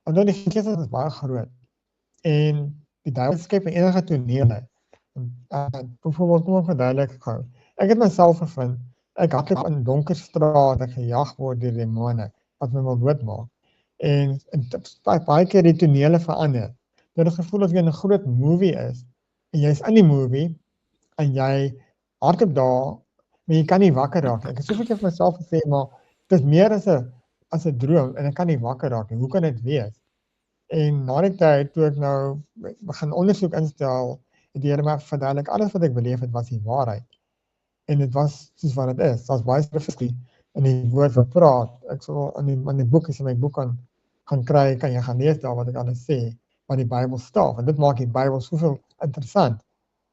omdat die gees is baie groot. En die duiwel skep enige tonele. Byvoorbeeld, kom ek verduidelik gou. Ek het myself gevind, ek hardloop in 'n donker straat, ek gejag word deur demone wat my wil doodmaak. En baie keer die tonele verander. Dit is gevoel as jy in 'n groot movie is en jy's in die movie en jy hardloop daar, maar jy kan nie wakker raak. Ek het soveel keer vir myself gesê, maar dit is meer as 'n droom en ek kan nie wakker raak nie. Hoe kan dit wees? En na die tyd toe ek nou begin ondersoek instel, het die Here my verduidelik alles wat ek beleef het was die waarheid. En dit was soos wat dit is. Daar's baie skrifgie in die woord wat praat. Ek sal in die boek, as jy my boek gaan kry, kan jy gaan lees daar wat ek alles sê, wat die Bybel staan. En dit maak die Bybel soveel interessant.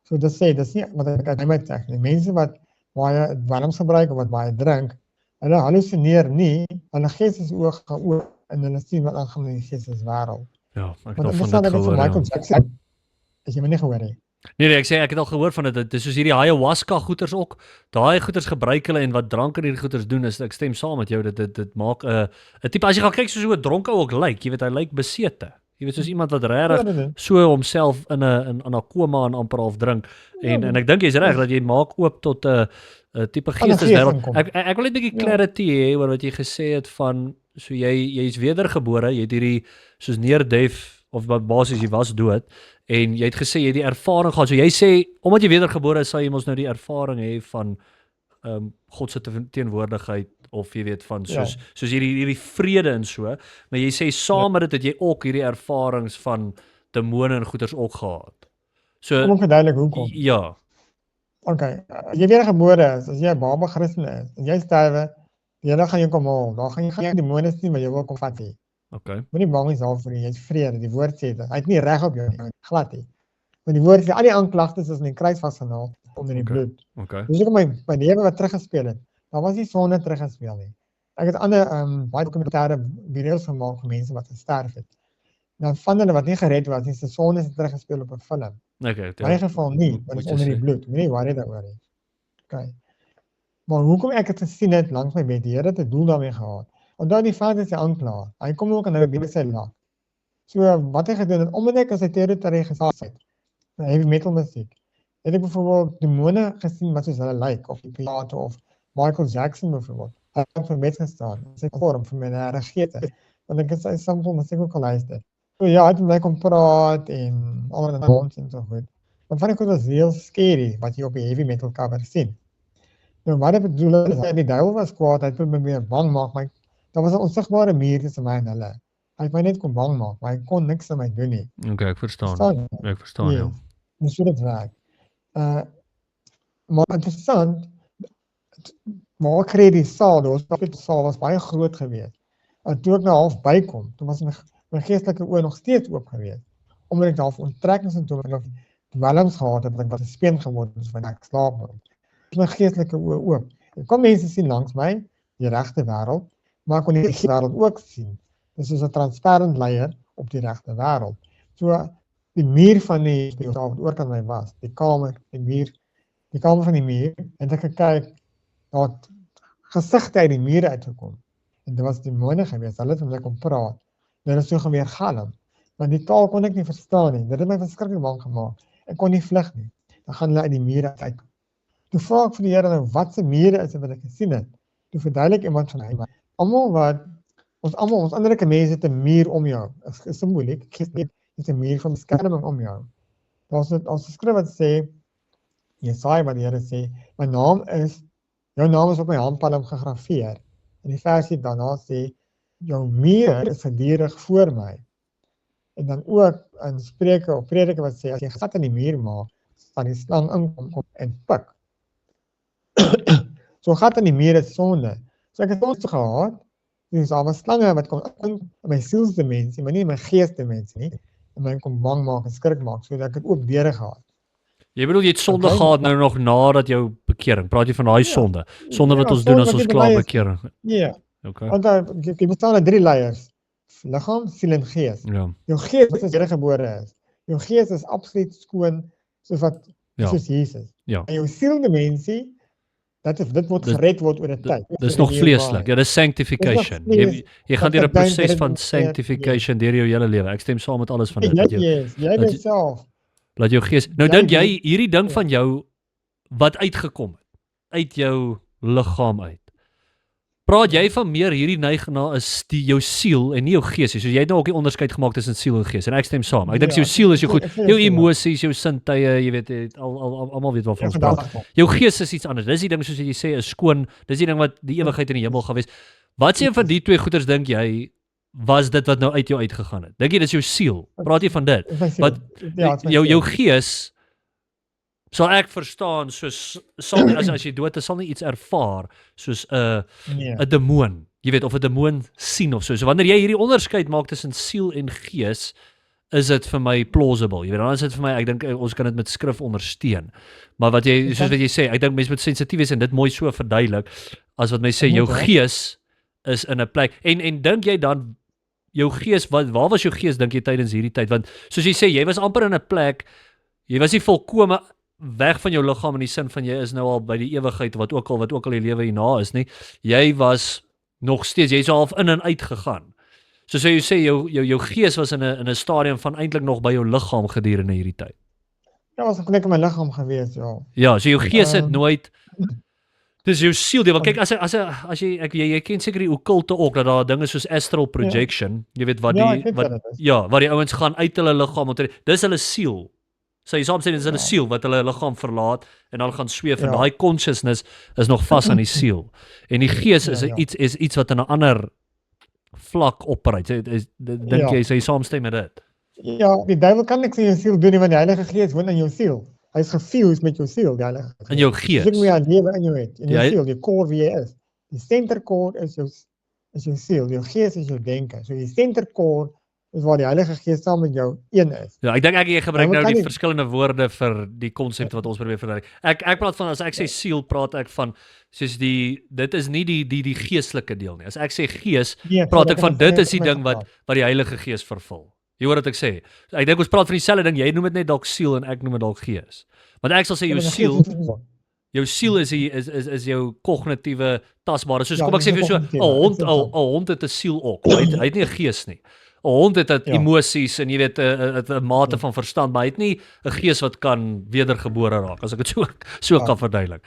So dit sê, dis nie wat ek uit my teg nie. Mense wat baie dwelms gebruik of wat baie drink, hulle hallusineer nie, hulle gees is oog gaan oop en hulle sien wat aangaan in die geesteswêreld. Ja, ek het Want al van interessant dit dat gehoor. Michael Ja. Jackson, As jy my nie gehoor nie. Nee, ek sê ek het al gehoor van dit. Dit is soos hierdie ayahuasca goeters ook. Daai goeters gebruik hulle en wat drank in hierdie goeters doen is ek stem saam met jou dit maak 'n tipe as jy gaan kyk soos hoe 'n dronke ook lyk, jy weet hy lyk besete. Jy weet soos iemand wat regtig so homself in 'n koma en amper half drink en ek dink jy's reg dat jy maak oop tot 'n tipe geesteswêreld. Ek wil net 'n bietjie clarity hê oor wat jy gesê het van so jy's wedergebore, jy het hierdie soos near death of basies jy was dood en jy het gesê jy het die ervaring gehad. So jy sê omdat jy wedergebore is, sal jy mos nou die ervaring hê van God se teenwoordigheid of jy weet van soos hierdie vrede en so, maar jy sê saam met dit het jy ook hierdie ervarings van demone en goeters ook gehad. So Kom verduidelik hoekom. Ja. Okay, as jy wedergebore is, as jy 'n baba Christen is, en jy sterwe, die Here gaan jou kom haal. Daar gaan jy demone sien maar jy wil kom vat hê. Okay. Moenie bang wees daarvoor nie, jy het vrede. Die woord sê dit. Hy het nie reg op jou nie, glad nie. Want die woord sê al die aanklagtes is in die kruis vasgenaal onder die bloed. Okay. Dis ook my lewe wat teruggespeel het. Daar was nie sonde teruggespeel nie. Ek het ander baie dokumentêre video's gemaak van mense wat gesterf het. Dan van hulle wat nie gered was nie, se sonde is teruggespeel op 'n film. Okay. In my geval nie, want dit is onder die bloed. Moenie worry daaroor nie. Okay. Maar hoekom ek het gesien het langs my bed, die Here het 'n doel daarmee gehad. Onthou die Vader is die aanklaer. Hy kom ook en hy wil sy laat. So wat hy gedoen het, omdat ek as hy territorie gesaak het, heavy metal musiek, het ek byvoorbeeld demone gesien wat soos hulle lyk, of die Pilato of Michael Jackson byvoorbeeld. Hy het vir mes gestaan, sy vorm vir my regete, want ek het sy sample musiek ook geluister. So ja, hy het met my kom praat en al die nonsens en so goed. Maar van ek was heel scary wat jy op die heavy metal cover sien. Nou wat ek bedoel is, die duiwel was kwaad, hy het my meer bang maak, maar daar was 'n onsigbare muur tussen my en hulle. Hy het my net kom bang maak, maar hy kon niks aan my doen nie. Okay, ek verstaan. Ek verstaan jou. Dis so dit werk. Maar interessant, maar ek kry die saal, die saal was baie groot geweest. En toe ek nou half bykom, toe was my geestelike oë nog steeds oop geweest. Omdat ek half onttrekkingssintome of dwelms gehad het, dat ek wat 'n speen geword het wanneer ek slaap. My geestelike oë oop. Ek kon mense sien langs my, die regte wêreld, maar ek kon die wêreld ook sien. Dis soos 'n transparant leier op die regte wêreld. So die muur van die spieël wat oorkant my was, die kamer van die muur, en ek gekyk, daar het gesigte uit die mure uitgekom. En dit was demone geweest, hulle het met my kom praat. Dit is so geweer galm, want die taal kon ek nie verstaan nie. Dit het my verskriklik bang gemaak. Ek kon nie vlug nie. Dan gaan hulle uit die mure uit. Toe vra ek vir die Here nou wat se mure is wat ek gesien het. Toe verduidelik iemand van hy, ons anderlike mense het 'n muur om jou. Dit is simboliek, dit is 'n muur van beskerming om jou. Daar's 'n skrif wat sê, Jesaja wat die Here sê, jou naam is op my handpalm gegraveer. En die versie daarna sê, jou muur is gedurig voor my. En dan ook in Spreuke of Prediker wat sê, as jy gat in die muur maak, sal die slang inkom en pik. So gat in die muur is sonde. So ek het ons gehad, dus daar was slange wat kom in my sielsdimensie, maar nie in my geesdimensie nie. En my kom bang maak en skrik maak, so dat ek het ook deure gehad. Jy bedoel jy het sonde gehad nou nog nadat jou bekering. Praat jy van daai sonde? Sonde wat ons doen as ons klaar bekering. Ja. Okay. Want jy bestaan uit 3 layers. Liggaam, siel en gees. Ja. Jou gees is wedergebore is. Jou gees is absoluut skoon soos Jesus. Ja. En jou sieldimensie, dit word gered word oor 'n tyd. Dis nog vleeslik. Ja, dis sanctification. Jy gaan deur 'n proses van sanctification deur jou hele lewe. Ek stem saam met alles van dit. Jy self. Laat jou gees. Nou dink jy hierdie ding van jou wat uitgekom het uit jou liggaam uit. Praat jy van meer hierdie neig na is jou siel en nie jou gees nie. So jy het nou ook die onderskeid gemaak tussen siel en gees en ek stem saam. Ek dink jou siel is jou goed. Jou emosies, jou sintuie, jy weet almal weet waarvan ons praat. Jou gees is iets anders. Dis die ding soos jy sê is skoon. Dis die ding wat die ewigheid in die hemel gaan wees. Wat een van die twee goeders dink jy was dit wat nou uit jou uitgegaan het? Dink jy dis jou siel? Praat jy van dit? Wat jou gees sal ek verstaan soos as jy dood is sal nie iets ervaar soos 'n demoon, jy weet of 'n demoon sien of so. So wanneer jy hierdie onderskeid maak tussen siel en gees, is dit vir my plausible. Jy weet dan is dit vir my ek dink ons kan dit met skrif ondersteun. Maar wat jy soos wat jy sê, ek dink mense moet sensitief wees en dit mooi so verduidelik as wat mense sê jou gees is in 'n plek en dink jy dan jou gees waar was jou gees dink jy tydens hierdie tyd want soos jy sê jy was amper in 'n plek Jy was nie volkome weg van jou liggaam in die sin van jy is nou al by die ewigheid wat ook al die lewe hierna is nie. Jy was nog steeds, jy's half in en uit gegaan. So jy sê jou gees was in 'n stadium van eintlik nog by jou liggaam gedurende hierdie tyd. Ja, was ek net in my liggaam gewees, ja. Ja, so jou gees het nooit dis jou siel, want kyk as jy ken seker die okkulte ook dat daar dinge soos astral projection, jy weet wat die ouens gaan uit hulle liggaam, dis hulle siel. So jy saam sê dis hulle siel wat hulle liggaam verlaat en dan gaan sweef en daai consciousness is nog vas aan die siel. En die gees is iets wat in 'n ander vlak operate. Dink jy sê saamstem met dit? Ja, die duiwel kan niks in jou siel doen nie want die Heilige Gees woon in jou siel. Hy is gefused met jou siel, die Heilige Gees. In jou gees. Dis hoe jy lewe in jou het, in jou siel, die core wie jy is. Die center core is jou siel, jou gees is jou denke. So die center core is waar die Heilige Gees saam met jou een is. Ja, ek dink jy gebruik nou die verskillende woorde vir die konsepte wat ons probeer verduidelik. Ek praat van as ek sê siel, praat ek van soos dit is nie die geestelike deel nie. As ek sê gees, praat ek van dit is die ding wat die Heilige Gees vervul. Jy hoor wat ek sê. Ek dink ons praat van dieselfde ding. Jy noem dit net dalk siel en ek noem dit dalk gees. Want ek sal sê jou siel is jou kognitiewe tasbare. Soos kom ek sê vir jou so 'n hond het 'n siel ook. Hy het nie 'n gees nie. 'n Hond het emosies en jy weet 'n mate van verstand, maar hy het nie 'n gees wat kan wedergebore raak as ek dit so kan verduidelik.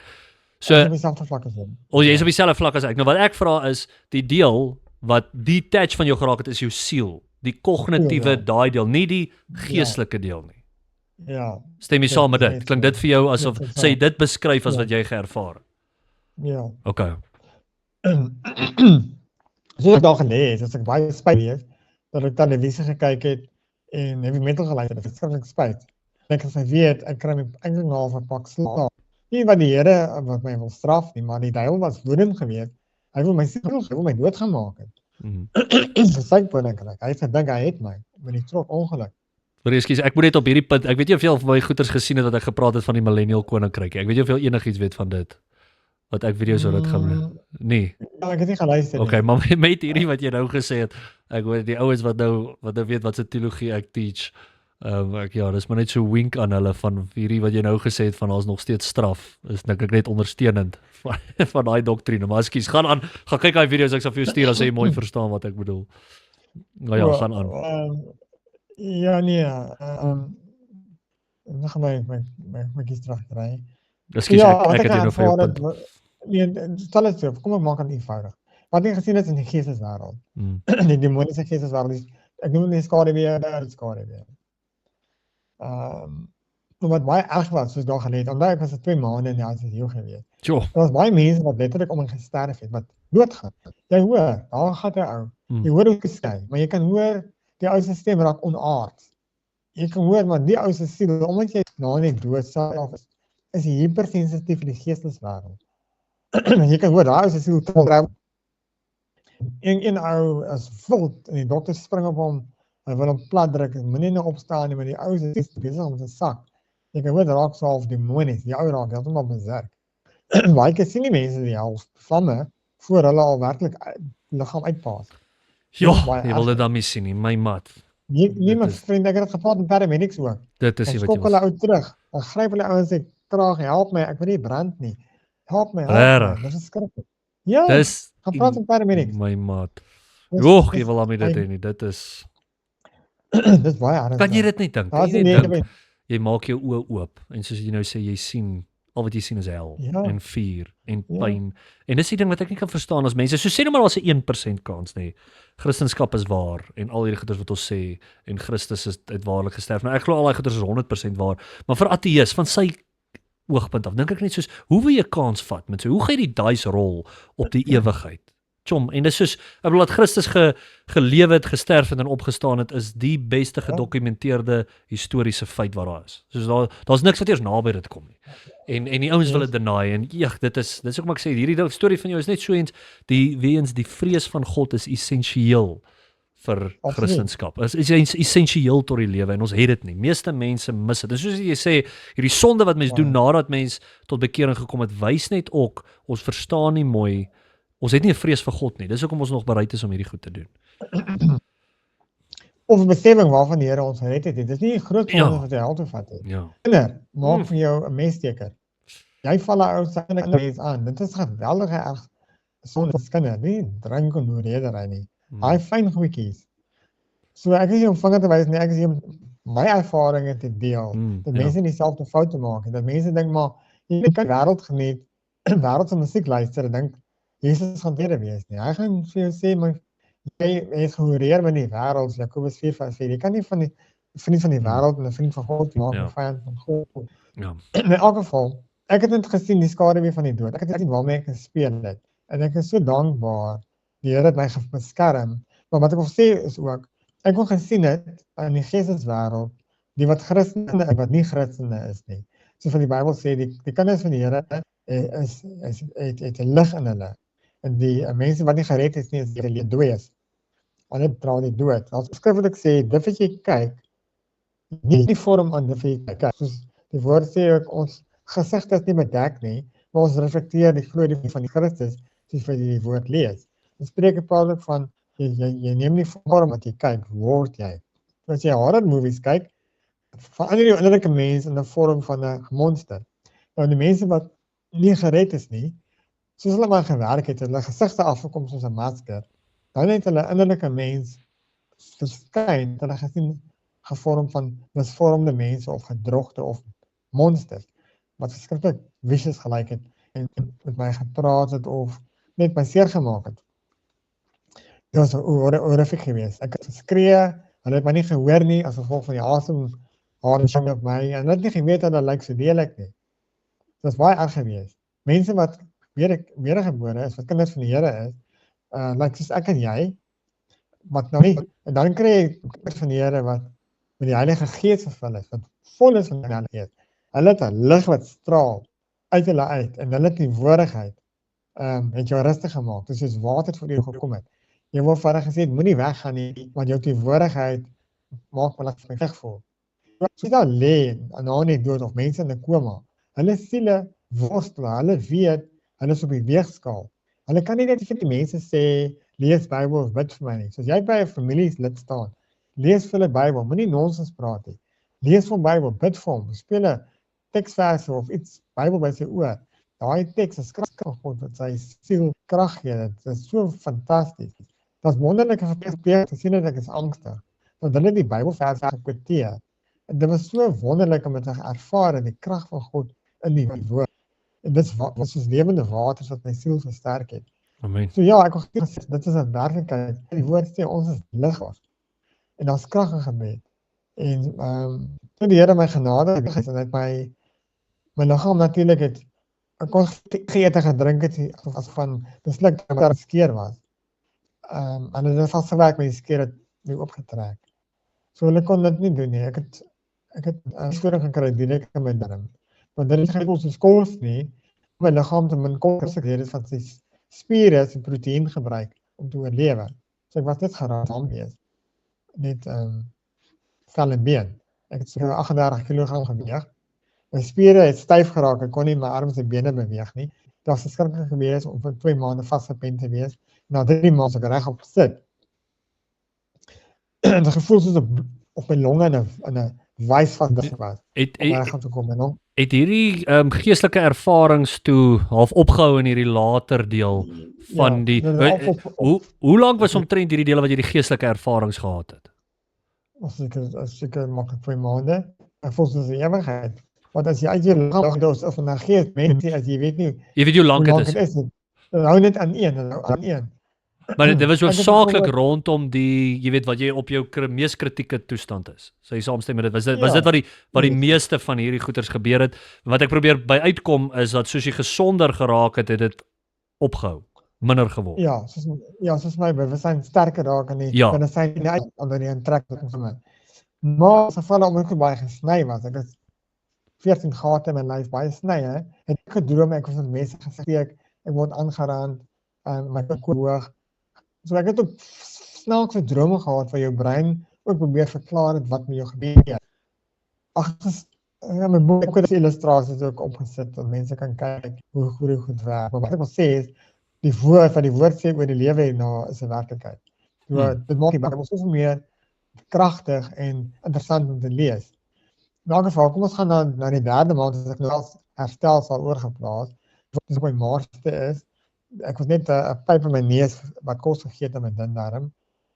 So jy is op dieselfde vlak as hom. Jy is op dieselfde vlak as ek. Nou wat ek vra is die deel wat detach van jou geraak het is jou siel. Die kognitiewe daai deel, nie die geestelike deel nie. Ja. Stem jy saam met dit? Klink dit vir jou asof sê jy dit beskryf as wat jy geervaar? Ja. Okay. So ek daar gelê het, as ek baie spyt het dat ek televisie gekyk het en heavy metal geluister het, verskriklik spyt. Ek as ek weet, ek kry my eintlik nou op 'n pak slaap. Nie wat die Here wat my wil straf nie, maar die duiwel was woedend geweest. Hy wil my siel, hy wil my doodgemaak het. Sy kry. Hy het gedink hy het my met die trok ongeluk. Ekskuus, ek moet net op hierdie punt, ek weet nie of jy al van my goeters gesien het wat ek gepraat het van die millennial koninkryk. Ek weet nie of jy enigiets weet van dit. Wat ek video's oor dit gaan nee. Ja, ek het nie geluister nie. Okay, maar met hierdie wat jy nou gesê het, ek hoor die ouens wat nou weet wat se teologie ek teach. Dis maar net so wink aan hulle van hierdie wat jy nou gesê het van ons nog steeds straf. Is dink ek net ondersteunend van daai doktrine. Maar ekskuus, gaan kyk daai video's, ek sal vir jou stuur as jy mooi verstaan wat ek bedoel. Nou ja, gaan aan. Ja nee, nog my kies terugkry. Ekskuus, ek het nou vir jou punt. Nee, stel dit so, kom ek maak dit eenvoudig. Wat jy gesien het in die geesteswêreld. Die demoniese geesteswêreld, ek noem dit skaduwee. Wat baie erg was, soos daar gelede, omdat ek was 2 maande in die ICU geweest. Sure. Daar was baie mense wat letterlik om en gesterf het, wat doodgaan. Jy hoor, daar gaan 'n ou. Jy hoor hoe hy skei, maar jy kan hoor die ou se stem raak onaard. Jy kan hoor maar die ou se siel, omdat jy nou net dood self is hy hypersensitief vir die geesteswêreld. Jy kan hoor daai ou se siel trou. Een ou is wild en die dokter spring op hom. Hy wil hom plat druk, moenie nou opstaan nie, maar die ou is besig om te sak. Jy kan hoor raak so half demonies, die ou raak heeltemal beserk. Baie keer sien die mense die half vlamme voor hulle al werklik liggaam uitpaas. Ja, jy wil dit dan mis sien nie, my mat. Nee, my vriend, ek het dit gepraat met paramedics ook. Dit is wat jy skok hulle ou terug. Dan gryp hulle ouens sê, "Kraag, help my, ek wil nie brand nie. Help my." Dis verskriklik. Ja, gaan praat met paramedics. My mat. Joh, jy wil hom nie dit hê nie. Dit is dis baie erg. Kan jy dit net dink? Jy maak jou oë oop en soos jy nou sê, jy sien al wat jy sien is hel en vuur en pyn. En dis die ding wat ek nie kan verstaan as mense. So sê nou maar daar's 'n 1% kans nê. Christendom is waar en al hierdie goeders wat ons sê en Christus het waarlik gesterf. Nou ek glo al daai goeders is 100% waar, maar vir ateës van sy oogpunt af dink ek net soos hoe wil jy kans vat met so hoe gaan jy die dice rol op die ewigheid? Chom, en dis soos, ek bedoel dat Christus gelewe het, gesterf het en opgestaan het, is die beste gedokumenteerde historiese feit wat daar is. Soos daar's niks wat eers naby dit kom nie. En die ouens wil dit deny, en dit is ook maar ek sê, hierdie storie van jou is net so eens, die vrees van God is essensieel vir Christendom. Is essensieel tot die lewe, en ons het dit nie. Meeste mense mis dit. En soos jy sê, hierdie sonde wat mens doen nadat mens tot bekering gekom het, wys net ook, ons verstaan nie mooi. Ons het nie 'n vrees vir God nie. Dis hoekom ons nog bereid is om hierdie goed te doen. of 'n bestemming waarvan die Here ons gered het. Dit is nie die groot sonde wat jy hel toe vat nie. Ja. Kinder, maak vir jou 'n messteker. Jy val 'n ou se mens aan. Dit is geweldige erg sonde vir kinders, nie drink en hoeredery nie. Daai fyn goedjies. So ek is nie om vinger te wys nie, ek is hier om my ervarings te deel. Dat mense nie dieselfde foute maak en dat mense dink maar jy kan wêreld geniet, wêreldse musiek luister en dink Jesus gaan weer wees nie. Hy gaan vir jou sê maar jy is gehoreer met die wêreld, Jakobus 4:4. Jy kan nie van die vriend van die wêreld en 'n vriend van God maak, 'n vyand van God. Ja. In elk geval, ek het net gesien die skaduwee van die dood. Ek het gesien waarmee ek gespeel het. En ek is so dankbaar. Die Here het my beskerm. Maar wat ek wil sê is ook, ek het gesien het in die geesteswêreld, die wat Christene en wat nie Christene is nie. Soos van die Bybel sê, die kinders van die Here het 'n lig in hulle. En die mense wat nie gered is nie, is die dooies. Hulle dra die dood. As skrif wat ek sê, dit wat jy kyk, nie vorm aan dit wat jy kyk. Soos die woord sê ook, ons gesigte is nie bedek nie, maar ons reflekteer die glorie van die Christus, soos wat jy die woord lees. Dan spreek Paulus ook van, jy neem nie vorm wat jy kyk, word jy. As jy horror movies kyk, verander die innerlike mens in 'n vorm van 'n monster. Nou die mense wat nie gered is nie, soos hulle maar gewerk het, hulle gesigte afgekom soos 'n masker, dan het hulle innerlike mens verskyn, hulle gesien gevorm van misvormde mense of gedrogte of monsters, wat verskriklik vicious gelyk het en met my gepraat het of net my seer gemaak het. Dit was horrific geweest. Ek het geskree, hulle het my nie gehoor nie as gevolg van die asem op my en hulle het nie geweet dat hulle lyk so deelik nie. Dit was baie erg geweest. Mense wat wedergebore is, wat kinders van die Here is, lyk soos ek en jy, wat nou nie, en dan kry jy kinders van die Here wat met die Heilige Gees vervul is, wat vol is van die Heilige Gees. Hulle het 'n lig wat straal uit hulle uit en hulle teenwoordigheid het jou rustig gemaak. Dit is soos water voor jou gekom het. Jy word vader gesê, moenie weggaan nie, want jou teenwoordigheid maak my laat my reg voel. As jy daar lê, en nie dood of mense in 'n koma, hulle siele worstel, hulle weet, hulle is op die weegskaal. Hulle kan nie net vir die mense sê, lees Bybel of bid vir my nie. Soos jy by 'n familielid staan, lees vir hulle Bybel, moenie nonsens praat nie. Lees van Bybel, bid vir hom, speel 'n teksverse of iets Bybel by sy oor. Daai teks is kragtig God wat sy siel krag gee. Dit is so fantasties. Dat is wonderlike verpleeg te sien dat ek is angstig. Want hulle die Bybelverse gekwoteer. Dit was so wonderlik om dit te ervaar die krag van God in die woord. En dit was soos lewende waters wat my siel versterk het. Amen. So ja, ek wil gesê dit is 'n werklikheid. Die woord sê ons is lig was. En daar's krag in gebed. En toe die Here my genade het en het my liggaam natuurlik het ek kon geëet en gedrink het as van besluk dat daar skeer was. En dit het vasgewerk met die skeer het nie opgetrek. So hulle kon dit nie doen nie. Ek het 'n storing gekry direk in my darm. Want dit is geen ons skors nie. My liggaam te min kos ek het van sy spiere se proteïen gebruik om te oorlewe. So ek was net geraak wees. Net vel en been. Ek het so 38 kg geweeg. My spiere het styf geraak, ek kon nie my arms en bene beweeg nie. Dit was verskriklik geweest om vir 2 maande vasgepen te wees. Na 3 maande ek regop sit. En die gevoel soos op my longe in 'n wys van dig was. Het hierdie geestelike ervarings toe half opgehou in hierdie later deel van die hoe lank was omtrent hierdie dele wat jy die geestelike ervarings gehad het? Seker maklik 2 maande. Ek voel soos 'n ewigheid. Want as jy uit jou liggaam dos of 'n gees mense as jy weet nie hoe lank dit is. Hou net aan een. Maar dit was hoofsaaklik rondom die, jy weet wat jy op jou mees kritieke toestand is. So jy saamstem met dit. Was dit wat die meeste van hierdie goeters gebeur het? Wat ek probeer by uitkom is dat soos jy gesonder geraak het, het dit opgehou, minder geword. Soos my bewussein sterker raak en die bewussein nie uit onder die intrekking van my. Maar as geval om ek baie gesny was, ek het 14 gate in my lyf, baie snye, het ek gedroom, ek was met mense gesteek, ek word aangerand, my kook hoog. So ek het ook snaakse drome gehad waar jou brein ook probeer verklaar het wat met jou gebeur. My boek het illustrasies ook opgesit, dat mense kan kyk hoe goed werk. Maar wat ek wil sê is, die woord sê oor die lewe hierna is 'n werklikheid. So, dit maak die Bybel soveel meer kragtig en interessant om te lees. In elk geval, kom ons gaan na die derde maand as ek nou al herstel sal oorgeplaas. Dis op my maarste is. Ek was net 'n pyp in my neus wat kos gegee het aan my dindarm.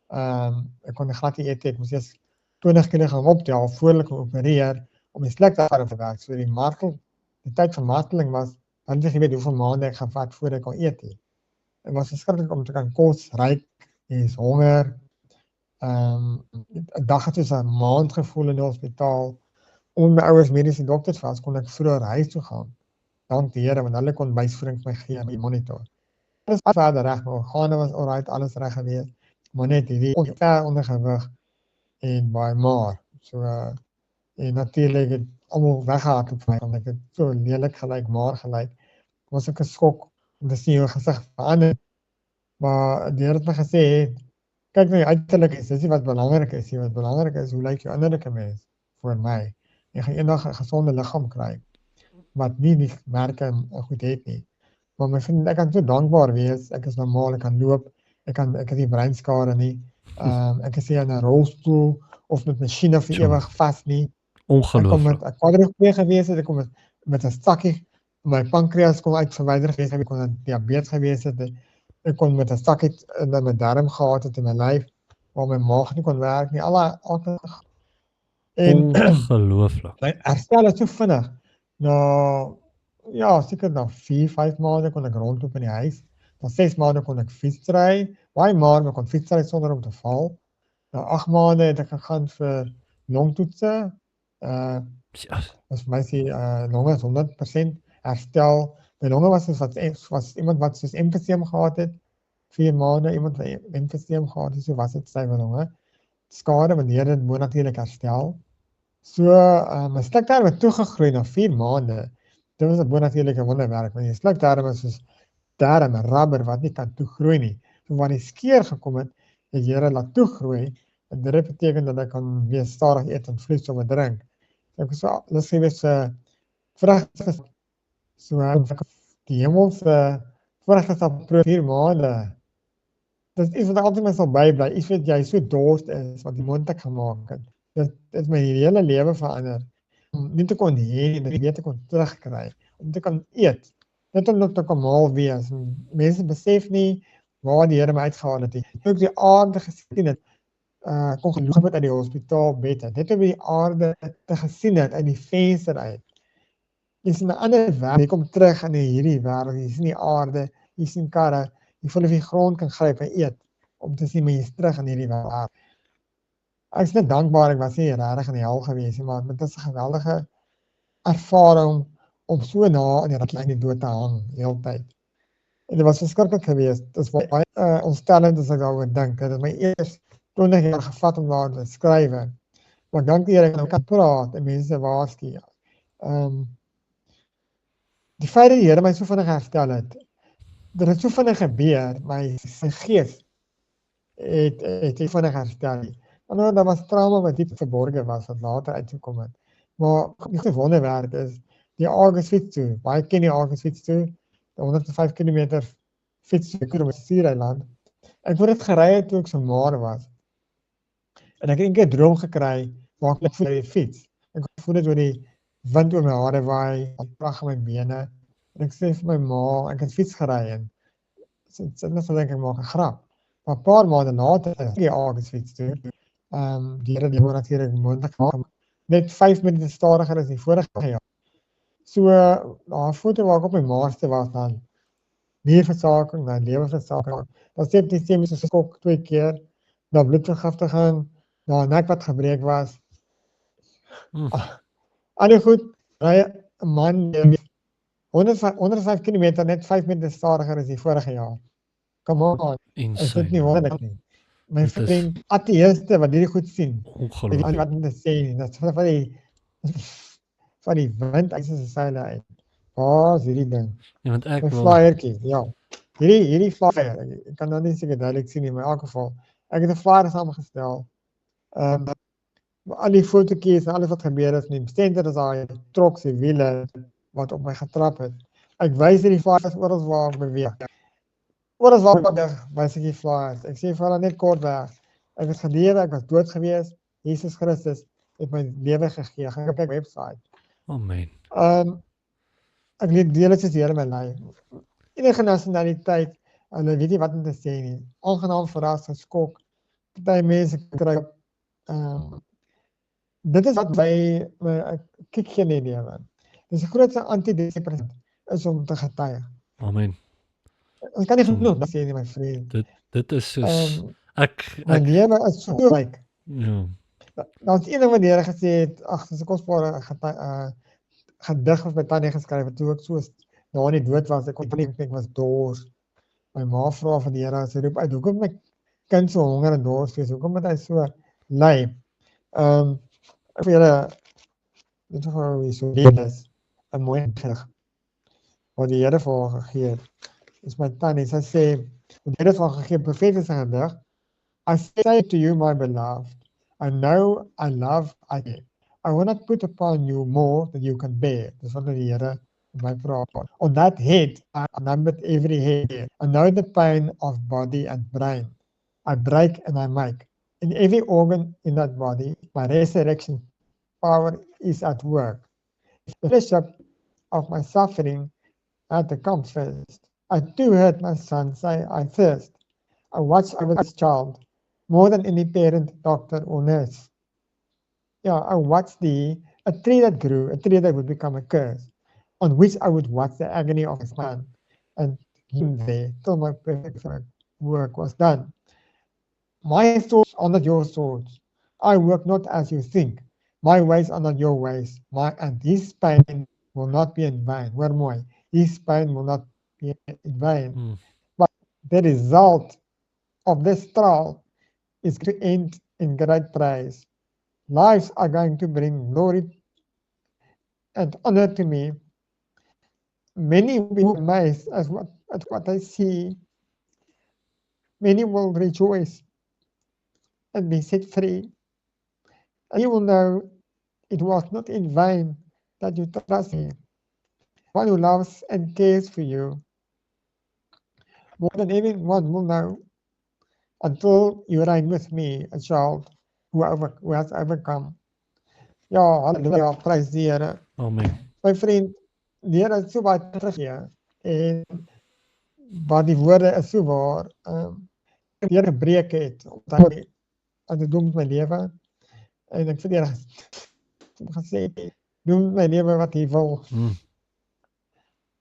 Ek kon glad nie eet nie. Ek moes eers 20 kg gaan optel voor ek opereer om die slukdarm te werk. So die tyd van marteling was, dan het ek geweet hoeveel maande ek gaan vat voor ek kon eet nie. Dit was verskriklik om te kan kos ryk, jy is honger. 'n Dag het soos 'n maand gevoel in die hospitaal. Omdat my ouers mediese dokters was, kon ek vroeër huis toe gaan. Dank die Here, want hulle kon bysvoeding vir my gee by die monitor. Alles verder reg, my organe was alright, alles reg gewees, maar net hierdie ondergewig en baie maar. So en natuurlik het almal weggehardloop vir my, want ek het so lelik gelyk, maar gelyk. Was ek 'n skok om te sien hoe gesig verander. Maar die Here het my gesê, kyk na jou uiterlike, dis nie wat belangrik is nie, wat belangrik is hoe lyk jou innerlike mens vir my. Jy gaan eendag 'n gesonde liggaam kry wat nie die merke goed het nie. Maar my vriend, ek kan so dankbaar wees. Ek is normaal, ek kan loop, ek het nie breinskade nie. Ek is nie in 'n rolstoel of met masjiene vir ewig vas nie. Ongelooflik. Ek kom met 'n quadripleeg gewees het, ek kom met 'n stakkie, my pankreas kon uitverwyder gewees het, ek kon 'n diabetes gewees het, ek kon met 'n stakkie in my darm gehad het in my lyf, waar my maag nie kon werk nie. Ongelooflik. My herstel is so vinnig. Seker na 4-5 maande kon ek rondloop in die huis. Na 6 maande kon ek fietsry. Baie maar ek kon fietsry sonder om te val. Na 8 maande het ek gegaan vir longtoetse. As my longe is 100% herstel. My longe was iemand wat soos emfyseem gehad het. 4 maande iemand wat emfyseem gehad het, so was dit sy longe. Skade, want die Here het natuurlik herstel. So, my slukdarm het toegegroei na 4 maande. Dit was 'n bonatuurlike wonderwerk, want die slukdarm is soos darm, 'n rubber wat nie kan toegroei nie. So wanneer die skeer gekom het, die Here laat toegroei, en dit beteken dat ek kan weer stadig eet en vloeistof sommer drink. Ek was so, dis gewees vrugte, so die hemelse vrugte op 4 maande. Dis iets wat altyd my sal bybly, iets wat jy so dorst is, wat die mond ek gemaak het. Dit het my hele lewe verander. Om nie te kon hê, dat ek weer te kon terugkry, om te kan eet, net om te kan maal wees. Mense besef nie waar die Here my uitgehaal het. Toe ek die aarde gesien het, kon geloop het uit die hospitaalbed, net om die aarde te gesien het, uit die venster uit. Jy sien 'n ander wêreld, jy kom terug in hierdie wêreld, jy sien die aarde, jy sien karre, jy voel of jy grond kan gryp en eet, om te sien, maar jy is terug in hierdie wêreld. Ek is net dankbaar, ek was nie regtig in die hel gewees nie, maar dit is 'n geweldige ervaring om so na in die ratlyn die dood te hang, die hele tyd. En dit was verskriklik geweest. Dit is baie ontstellend as ek daaroor dink. Dit het my eers 20 jaar gevat om daar te skryf. Maar ek dank die Here ek kan praat en mense waarsku. Die feit dat die Here my so vinnig herstel het, dit het so vinnig gebeur, my gees het vinnig herstel. Nou, daar was trauma wat diep verborgen was, wat later uitgekom het. Maar die wonderwerk is, die Argus fiets toe, baie ken die Argus fiets toe, 105 km fiets toe, om 'n Suureiland. Ek word dit gery het toe ek so maar was. En ek het 'n keer droom gekry, waar ek voel die fiets. Ek voel dit oor die wind oor my hare waai, prag in my bene. En ek sê vir my ma, ek het fiets gery en sit net so dink ek maak 'n grap. Maar 'n paar maande later, die Argus fiets toe, die Here het natuurlik moontlik gemaak, net 5 minute stadiger as die vorige jaar. So, 'n foto waar ek op my maarste was dan, nierversaking, dan lewerversaking, dan sê die chemische skok 2 keer, dan bloedvergiftiging, dan 'n nek wat gebreek was. Alle goed, ry 'n man 105 km net 5 minute stadiger as die vorige jaar. Come on, is dit nie wonderlik nie? My vriend, ateïste wat hierdie goed sien, ongelooflik. wat moet sê nie, dat van die wind uit sy seile uit. Waar is hierdie ding? Ja, want ek My wil flyertjie, ja. Hierdie flyer, ek kan nou nie seker duidelik sien nie, maar in elk geval, ek het 'n flyer saamgestel. Al die fotootjies en alles wat gebeur het, die stenter is daai trok se wiele wat op my getrap het. Ek wys hierdie flyers oral waar ek beweeg. Oral waar ek wys ek die flyers. Ek sê vir hulle net kort weg. Ek is gelewe, ek was dood gewees, Jesus Christus het my lewe gegee. Gaan kyk op my website. Amen. Ek leer deel dit soos die Here my lei. Enige nasionaliteit, hulle weet nie wat om te sê nie. Aangenaam verras, geskok. Party mense kry dit is wat my kyk geen idee van. Dis die grootste antidepressant is om te getuig. Amen. Ek kan nie genoeg sê nie, my vriend. Dit is soos My lewe is so ryk. ja. Daar's een ding wat die Here gesê het, ag, dis 'n kosbare gedig wat my tannie geskryf het toe ek so na die dood was. Ek was dors. My ma vra van die Here, sy roep uit, hoekom my kind so honger en dors wees? Hoekom moet hy so ly? Ek vir julle dit is gou so is 'n mooi gedig wat die Here vir haar gegee het. Dis my tannie, sy sê, die Here het vir haar gegee profetiese gedig. I say to you, my beloved, I know I love I care. I will not put upon you more than you can bear. Dis wat die Here my praat. On that head, I numbered every hair. I know the pain of body and brain. I break and I make. In every organ in that body, my resurrection power is at work. The pressure of my suffering had to come first. I too heard my son say, I thirst. I watch over this child more than any parent, doctor, or nurse. Yeah, I watched a tree that grew, a tree that would become a curse, on which I would watch the agony of his man and him there till my perfect work was done. My thoughts are not your thoughts. I work not as you think. My ways are not your ways. And his pain will not be in vain. Hoor mooi. His pain will not be in vain. But the result of this trial is to end in great praise. Lives are going to bring glory and honor to me. Many will be amazed at what I see. Many will rejoice and be set free. And you will know it was not in vain that you trust me. One who loves and cares for you more than anyone will know, until you reign with me, a child who has overcome. Ja, halleluja, prys die Here. Amen. My vriend, die Here is so baie teruggee en wat die woorde is so waar. Die Here gebreek het en dit doen met my lewe. En ek vir die Here gesê, doen met my lewe wat hy wil.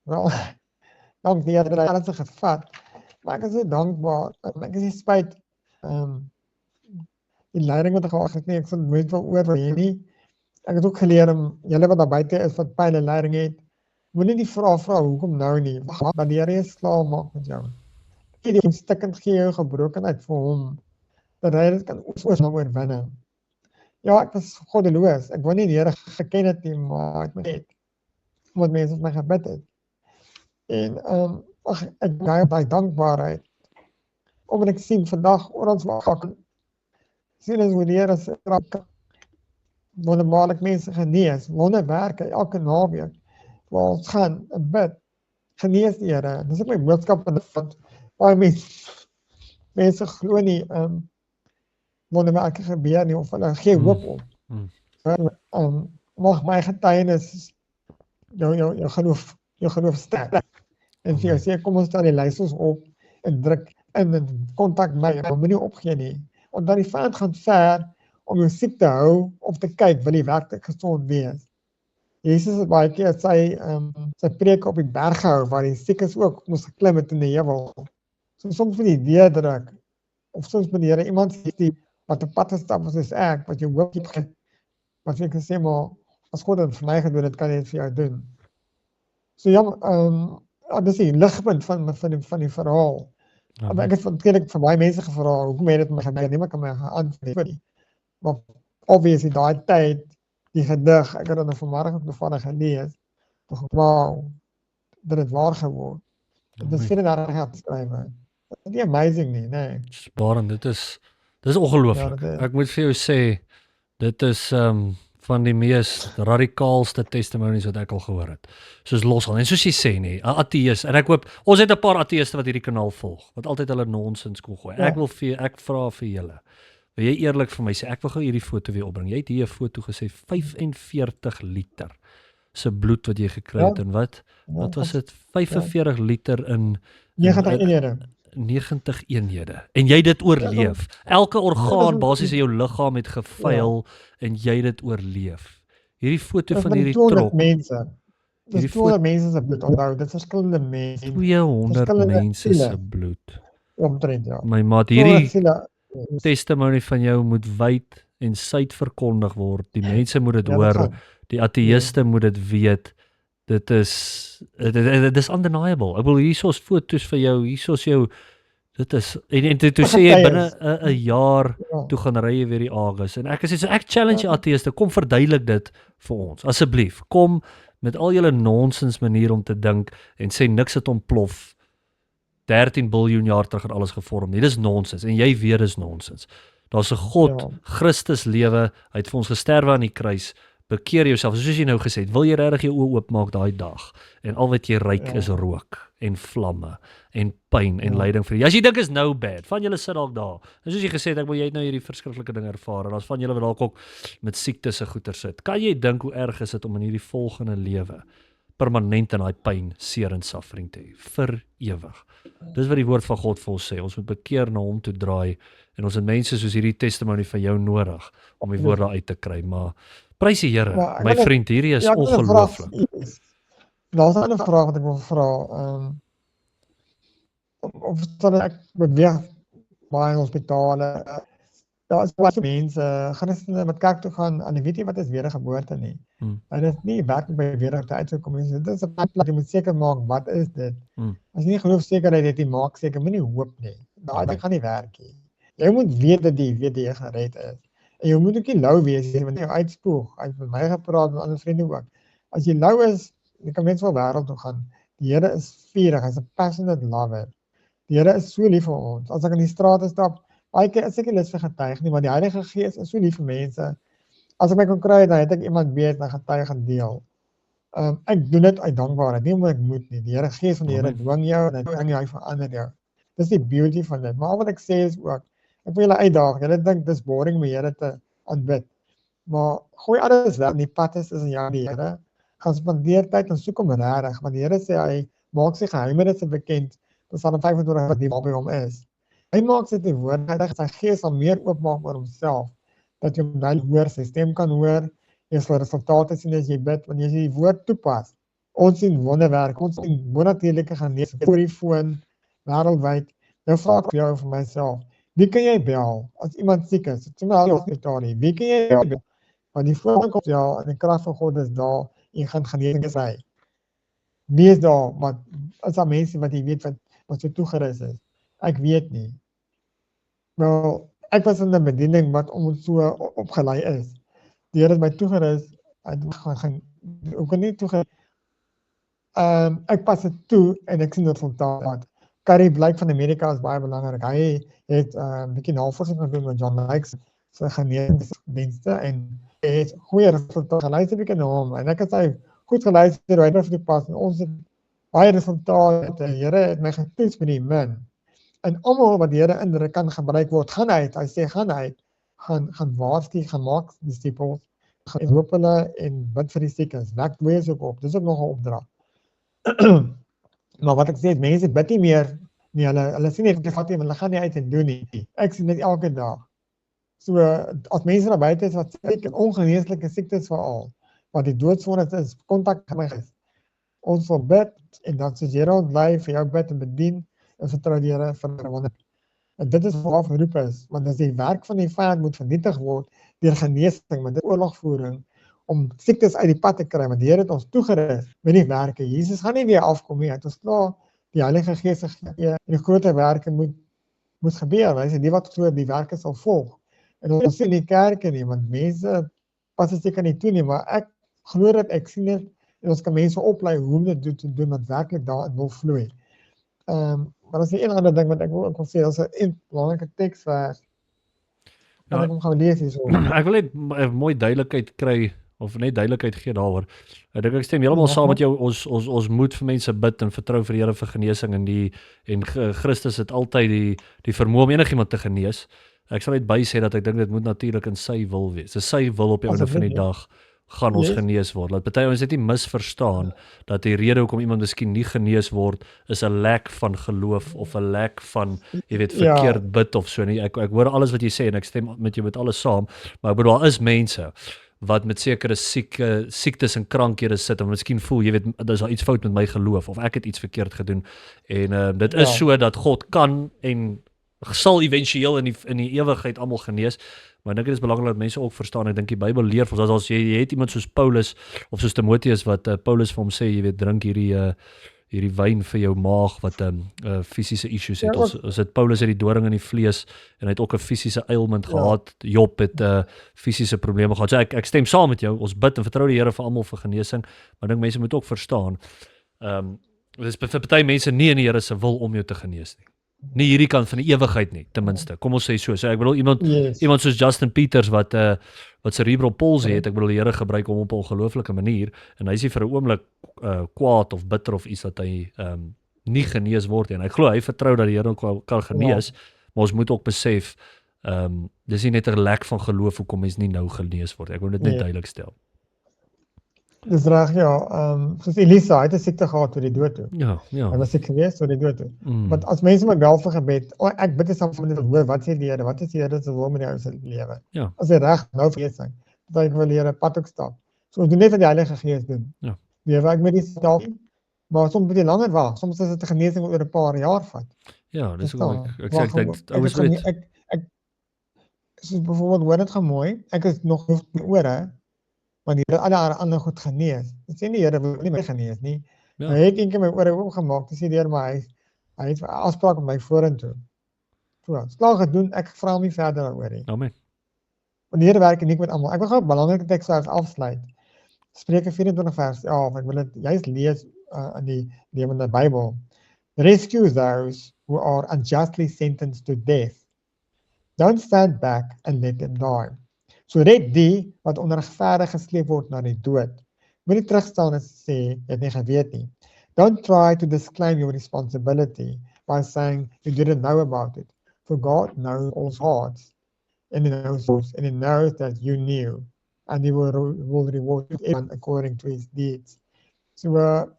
Wel, dank die Here dat hy alles gevat. Maar ek is so dankbaar, ek is spyt, die leiding wat ek gehad het nie, ek sal nooit wel oor hê nie. Ek het ook geleer om, julle wat daar buite is, wat pyn en leiding het, moet nie die vraag vra, hoekom nou nie, want die Here is klaar maak met jou. Die stikkend gee jou gebrokenheid vir hom, dat hy dit kan oorwinne. Ja, ek was goddeloos, ek wou nie die Here geken het nie, maar ek het, omdat mense vir my gebid het. En, ek gaai op die dankbaarheid, omdat ek sien vandag, ons waak, sien ons hoe die Here se raak, wonderbaarlik mense genees, wonderwerke, elke naweek, waar ons gaan, en bid, genees die Here, dis ook my boodskap van die vond, waar mense glo nie, wonderwerke gebeur nie, of hulle gee hoop om. Mag my getuienis, jou geloof sterk, en vir jou sê, kom ons staan die lysels op, en druk in, en kontak my, en moet nie opgee nie, omdat die vyand gaan ver, om jou siek te hou, of te kyk, wil jy werklik gesond wees. Jesus het baie keer sy preek op die berg gehou, waar die siekes ook moes geklim het in die heuwel. So soms moet jy deurdruk, of soms moet die Here iemand sê, wat 'n pad gestap soos ek, wat jou hoop het, wat ek sê, maar as God het vir my gedoen, het kan hy dit vir jou doen. So ja, dis die ligpunt van die verhaal. Ek het verkeerlik vir baie mense gevra, hoekom het dit my gebeur, niemand kan my geantwoord nie. Maar obviously, daai tyd, die gedig, ek het dit vanmorgen toevallig gelees, wow, dit het waar geword. Dit is 34 jaar te skrywe. Dit is nie amazing nie, nee. Barend, dit is ongelooflik. Ek moet vir jou sê, dit is van die mees radikaalste testimonies wat ek al gehoor het. Soos losgaan, en soos jy sê nie, 'n ateïs, en ek hoop, ons het 'n paar ateïste wat hierdie kanaal volg, wat altyd hulle nonsens kom gooi. Ek vra vir julle, Wil jy eerlik vir my sê, ek wil gou hierdie foto weer opbring. Jy het hier 'n foto gesê 45 liter se bloed wat jy gekry het en wat was dit? 45 liter in 90 eenhede. 90 eenhede. En jy het dit oorleef. Elke orgaan basies in jou liggaam het gefaal en jy het dit oorleef. Hierdie foto van hierdie trok. Mense. Dis 200 mense se bloed onthou. Dit is verskillende mense. 200 mense se bloed. Omtrent ja. My maat, hierdie testimonie van jou moet wyd en suid verkondig word. Die mense moet dit hoor. Die ateïste moet dit weet. Dit is undeniable. Ek bedoel hiersoos foto's vir jou, hiersoos jou dit is en toe sê jy binne 'n jaar toe gaan ry jy weer die Agus en ek sê so ek challenge die ateïste, kom verduidelik dit vir ons asseblief. Kom met al julle nonsens manier om te dink en sê niks het ontplof 13 biljoen jaar terug het alles gevorm nie. Dis nonsens en jy weet dis nonsens. Daar's 'n God, Christus lewe, hy het vir ons gesterwe aan die kruis. Bekeer jouself, soos jy nou gesê het, wil jy regtig jou oë oopmaak daai dag en al wat jy ruik is rook en vlamme en pyn en lyding vir jou. As jy dink is nou bad, van julle sit dalk daar. En soos jy gesê het, ek wil jy het nou hierdie verskriklike ding ervaar en daar's van julle wat dalk ook met siektes se goeie sit. Kan jy dink hoe erg is dit om in hierdie volgende lewe permanent in daai pyn, seer en suffering te hê vir ewig? Dis wat die woord van God vir ons sê. Ons moet bekeer na hom toe draai en ons het mense soos hierdie testimonie van jou nodig om die woord daar uit te kry, maar prys die Here. My vriend, hierdie is ongelooflik. Daar's 'n ander vraag wat ek wil vra. Of sal ek beweeg baie in hospitale. Daar is baie mense, Christene wat kerk toe gaan en weet nie wat is wedergeboorte nie. En dit is nie werklik by wedergeboorte uitgekom nie. Dit is 'n plek jy moet seker maak wat is dit. As jy nie geloofsekerheid het, jy maak seker moenie hoop nie. Daai gaan nie werk nie. Jy moet weet dat jy gered is. En jy moet ook nie lou wees, jy moet nie uitspoeg. Hy het met my gepraat, met ander vriende ook. As jy lou is, jy kan mense van wêreld toe gaan. Die Here is vurig, hy's 'n passionate lover. Die Here is so lief vir ons. As ek in die strate stap, baie keer is ek nie lus vir getuig nie, maar die Heilige Gees is so lief vir mense. As ek my kon kry, dan het ek iemand weet en getuig en deel. Ek doen dit uit dankbaarheid, nie omdat ek moet nie. Die Here Gees van die Here dwing jou en hy verander jou. Dis die beauty van dit. Maar wat ek sê is ook, ek wil julle uitdaag. Julle dink dis boring om die Here te aanbid. Maar gooi alles weg. Die pad is in jou die Here. Gaan spandeer tyd en soek hom regtig. Want die Here sê hy maak sy geheimnisse bekend. Psalm 25 wat die by hom is. Hy maak sy teenwoordig, sy Gees sal meer oopmaak oor homself. Dat jy hom dan hoor, sy stem kan hoor. Jy sal resultate sien as jy bid, want jy die woord toepas. Ons sien wonderwerk, ons sien bonatuurlike genesing oor die foon wêreldwyd. Nou vra ek vir jou vir myself. Wie kan jy bel as iemand siek is? Dit is nie al hospitaal nie. Wie kan jy bel? Want die voorkant kom ja, en die krag van God is daar en gaan genesing kry. Wie is daar? Want as daar mense wat jy weet wat so toegerus is. Ek weet nie. Wel, ek was in 'n bediening wat ons so opgelei is. Die Here het my toegerus. Ek kan nie toegerus. Ek pas dit toe en ek sien resultaat. Carrie Blyk van Amerika is baie belangrik. Hy het 'n bietjie navorsing gedoen met John Lykes se geneesingsdienste en hy het goeie resultate. Luister bietjie na hom en ek het sy goed geluister hoe hy dit toepas en ons het baie resultate. Die Here het my getoets met die min. En almal wat die Here indruk kan gebruik word, gaan uit. Hy sê gaan uit. Gaan waarsku, gaan maak disippels, gaan hoop hulle en bid vir die siekes. Wek dooies ook op. Dis ook nog 'n opdrag. Maar wat ek sê, mense bid nie meer nie, hulle sien nie wat jy, hulle gaan nie uit en doen nie. Ek sien dit elke dag. So as mense daar buite is wat siek en ongeneeslike siektes veral, wat die doodsvonnis is, kontak my is. Ons sal bid en dan soos Gerald bly vir jou bid en bedien en vertrou die Here vir 'n wonder. En dit is waarop geroep is, want as die werk van die vyand moet vernietig word deur genesing, met oorlogvoering om siektes uit die pad te kry, want die Here het ons toegerus met die werke. Jesus gaan nie weer afkom nie, hy het ons klaar die Heilige Gees gegee en die groter werke moet gebeur. Hy sê die wat glo die werke sal volg. En ons sien die kerke nie, want mense pas dit seker nie toe nie, maar ek glo dat ek sien dit en ons kan mense oplei hoe om dit te doen wat werklik daarin wil vloei. Maar dat is een ander ding wat ek wil sê, dat is 'n belangrike teksvers. Kan ek hom gaan lees hierso? Ek wil net mooi duidelikheid kry of net duidelikheid gee daaroor. Ek stem heeltemal saam met jou. Ons moet vir mense bid en vertrou vir die Here vir genesing en Christus het altyd die vermoë om enigiemand te genees. Ek sal net by sê dat ek dink dit moet natuurlik in sy wil wees. Dis sy wil op die einde van die Asseblief, dag gaan ons yes. genees word. Laat party ons dit nie misverstaan dat die rede hoekom iemand miskien nie genees word is 'n lack van geloof of 'n lack van, jy weet, Ja. verkeerd bid of so nie. Ek hoor alles wat jy sê en ek stem met jou met alles saam, maar ek bedoel daar is mense wat met sekere siektes en krankhede sit en miskien voel, jy weet, daar is iets fout met my geloof of ek het iets verkeerd gedoen en dit is so dat God kan en sal éventueel in die ewigheid almal genees. Maar ek dink dit is belangrik dat mense ook verstaan. Ek dink die Bybel leer vir ons as jy het iemand soos Paulus of soos Timoteus wat Paulus vir hom sê, jy weet, drink hierdie wyn vir jou maag wat fisiese issues het. Ons het Paulus het die doring in die vlees en hy het ook 'n fisiese ailment gehad. Job het fisiese probleme gehad. So ek stem saam met jou. Ons bid en vertrou die Here vir almal vir genesing, maar ek dink mense moet ook verstaan. Dis vir party mense nie in die Here se wil om jou te genees nie. Nie hierdie kant van die ewigheid nie, ten minste. Kom ons sê so. So ek bedoel iemand soos Justin Peters wat cerebral palsy het, ek bedoel die Here gebruik hom op 'n ongelooflike manier en hy is nie vir 'n oomblik kwaad of bitter of iets dat hy nie genees word nie. En ek glo hy vertrou dat die Here kan genees, maar ons moet ook besef dis nie net 'n lack van geloof hoekom mens nie nou genees word. Ek wil dit net duidelik stel. Dis reg, soos Elisa, hy het 'n siekte gehad tot die dood toe. Ja. Hy was siek geweest tot die dood toe. Want as mense maar wel vir gebed, ek bid saam met hulle, hoor, wat sê die Here? Wat is die Here se wil met die ou se lewe? Ja. As hy reg nou vergeet sy, dat ek wil die Here pad ook stap. So ons doen net wat die Heilige Gees doen. Ja. Die werk met die stap, maar soms moet jy langer wag. Soms is dit 'n genesing oor 'n paar jaar vat. Ja, dis ook ek dink ouers weet. Ek soos byvoorbeeld hoor dit gaan mooi. Ek is nog hoef my ore, maar die Here alle ander goed genees. Dit sê nie die Here wil nie my genees nie. Ja. Hy het eendag my ore oopgemaak. Dis die Here, maar hy het 'n afspraak met my vorentoe. So, slaag gedoen. Ek vra hom nie verder daaroor nie. Amen. Want die Here werk uniek met almal. Ek wil gou 'n belangrike teks afsluit. Spreuke 24 vers 11. Ek wil dit juist lees in die lewende Bybel. Rescue those who are unjustly sentenced to death. Don't stand back and let them die. So red die wat onregverdig gesleep word na die dood. Moenie terugstaan en sê jy het nie geweet nie. Don't try to disclaim your responsibility by saying you didn't know about it. For God knows all hearts, and He knows thoughts, and He knows that you knew, and He will reward everyone according to his deeds. So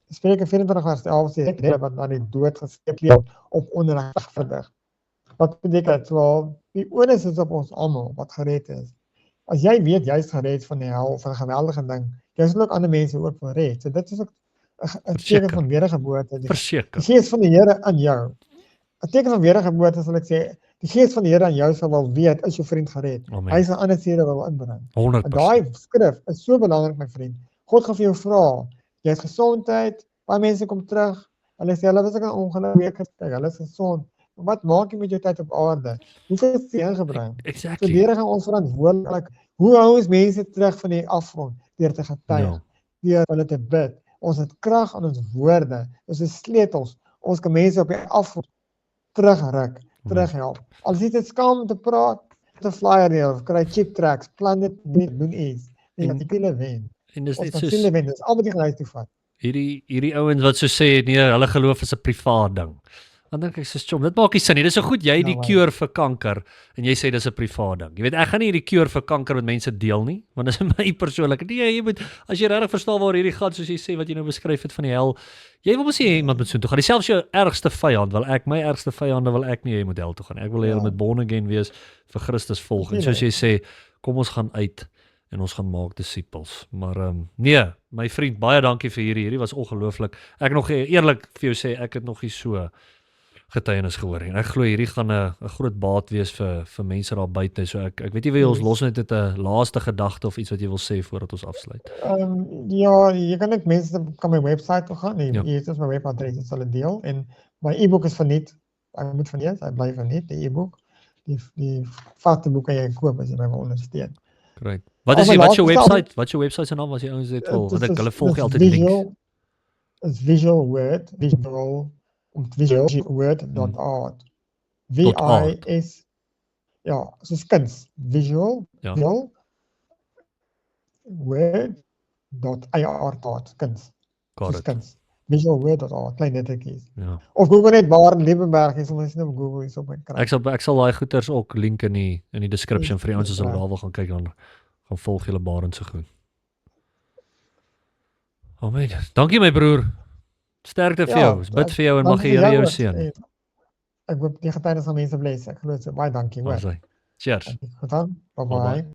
Spreuke 24 vers 11 sê ek wat na die dood gesleep word op onregverdig. Wat beteken dit? So die onus is op ons almal wat gered is. As jy weet jy's gered van die hel of 'n geweldige ding, jy sal ook ander mense ook wil red. So dit is ook 'n teken van wedergeboorte. Verseker. Die Gees van die Here in jou. 'n Teken van wedergeboorte sal ek sê, die Gees van die Here in jou sal wel weet is jou vriend gered. Amen. Hy sal ander sede wil inbring. 100%. Daai skrif is so belangrik my vriend. God gaan vir jou vra. Jy het gesondheid, baie mense kom terug. Hulle sê hulle was ek 'n ongeluk week gestig. Hulle is gesond. Wat maak jy met jou tyd op aarde? Hoeveel het jy ingebring? Exactly. So deur gaan ons verantwoordelik. Hoe hou ons mense terug van die afgrond? Deur te getuig, deur hulle te bid. Ons het krag aan ons woorde. Ons is sleutels. Ons kan mense op die afgrond terugruk, terughelp. Al is dit skaam om te praat, te flyer neer of kry cheap tracks, plan dit nie, doen iets. Nie dat jy wen. En dis Ons net kan soos siele wen. Dis al wat jy geluid toe vat. hierdie ouens wat so sê nee, hulle geloof is 'n privaat ding. Dan dink ek soos chom, dit maak nie sin nie. Dis so goed jy die cure vir kanker en jy sê dis 'n privaat ding. Jy weet ek gaan nie hierdie cure vir kanker met mense deel nie, want dis my persoonlike. Nee, jy moet as jy regtig verstaan waar hierdie gaan soos jy sê wat jy nou beskryf het van die hel. Jy wil mos nie iemand moet so toe gaan. Selfs jou ergste vyand, my ergste vyande wil ek nie jy moet hel toe gaan. Ek wil hê hulle moet born again wees, vir Christus volg. En soos jy sê, kom ons gaan uit en ons gaan maak disippels. Maar nee, my vriend, baie dankie vir hierdie was ongelooflik. Ek nog eerlik vir jou sê, ek het nog nie so getuienis gehoor en ek glo hierdie gaan 'n groot baat wees vir mense daar buite. So ek weet nie wie ons los net 'n laaste gedagte of iets wat jy wil sê voordat ons afsluit. Ja, jy kan net mense kan my webwerf toe gaan. Hier is my webadres, ek sal dit deel en my e-boek is verniet. Ek moet verniet, hy bly verniet die e-boek. Die vaste boek kan jy koop as jy my wil ondersteun. Great. Wat is wat jou website? Wat jou website se naam as jy ouens dit wil? Want ek hulle volg altyd links. Is visual word word.art. VIS ja, soos kuns. Visual word.art kuns. Got it. Kuns. Visual Word.al, klein lettertjies. Ja. Of Google net waar Liebenberg is, ons net op Google is op my kry. Ek sal daai goeters ook link in die description vir die ouens as hulle daar wil gaan kyk, dan gaan volg julle Barend se goed. Amen. Dankie my broer. Sterkte vir jou. Ons bid vir jou en mag die Here jou seën. Ek hoop die getuienis van mense bless. Ek glo dit. Baie dankie hoor. Cheers. Goed dan. Bye bye.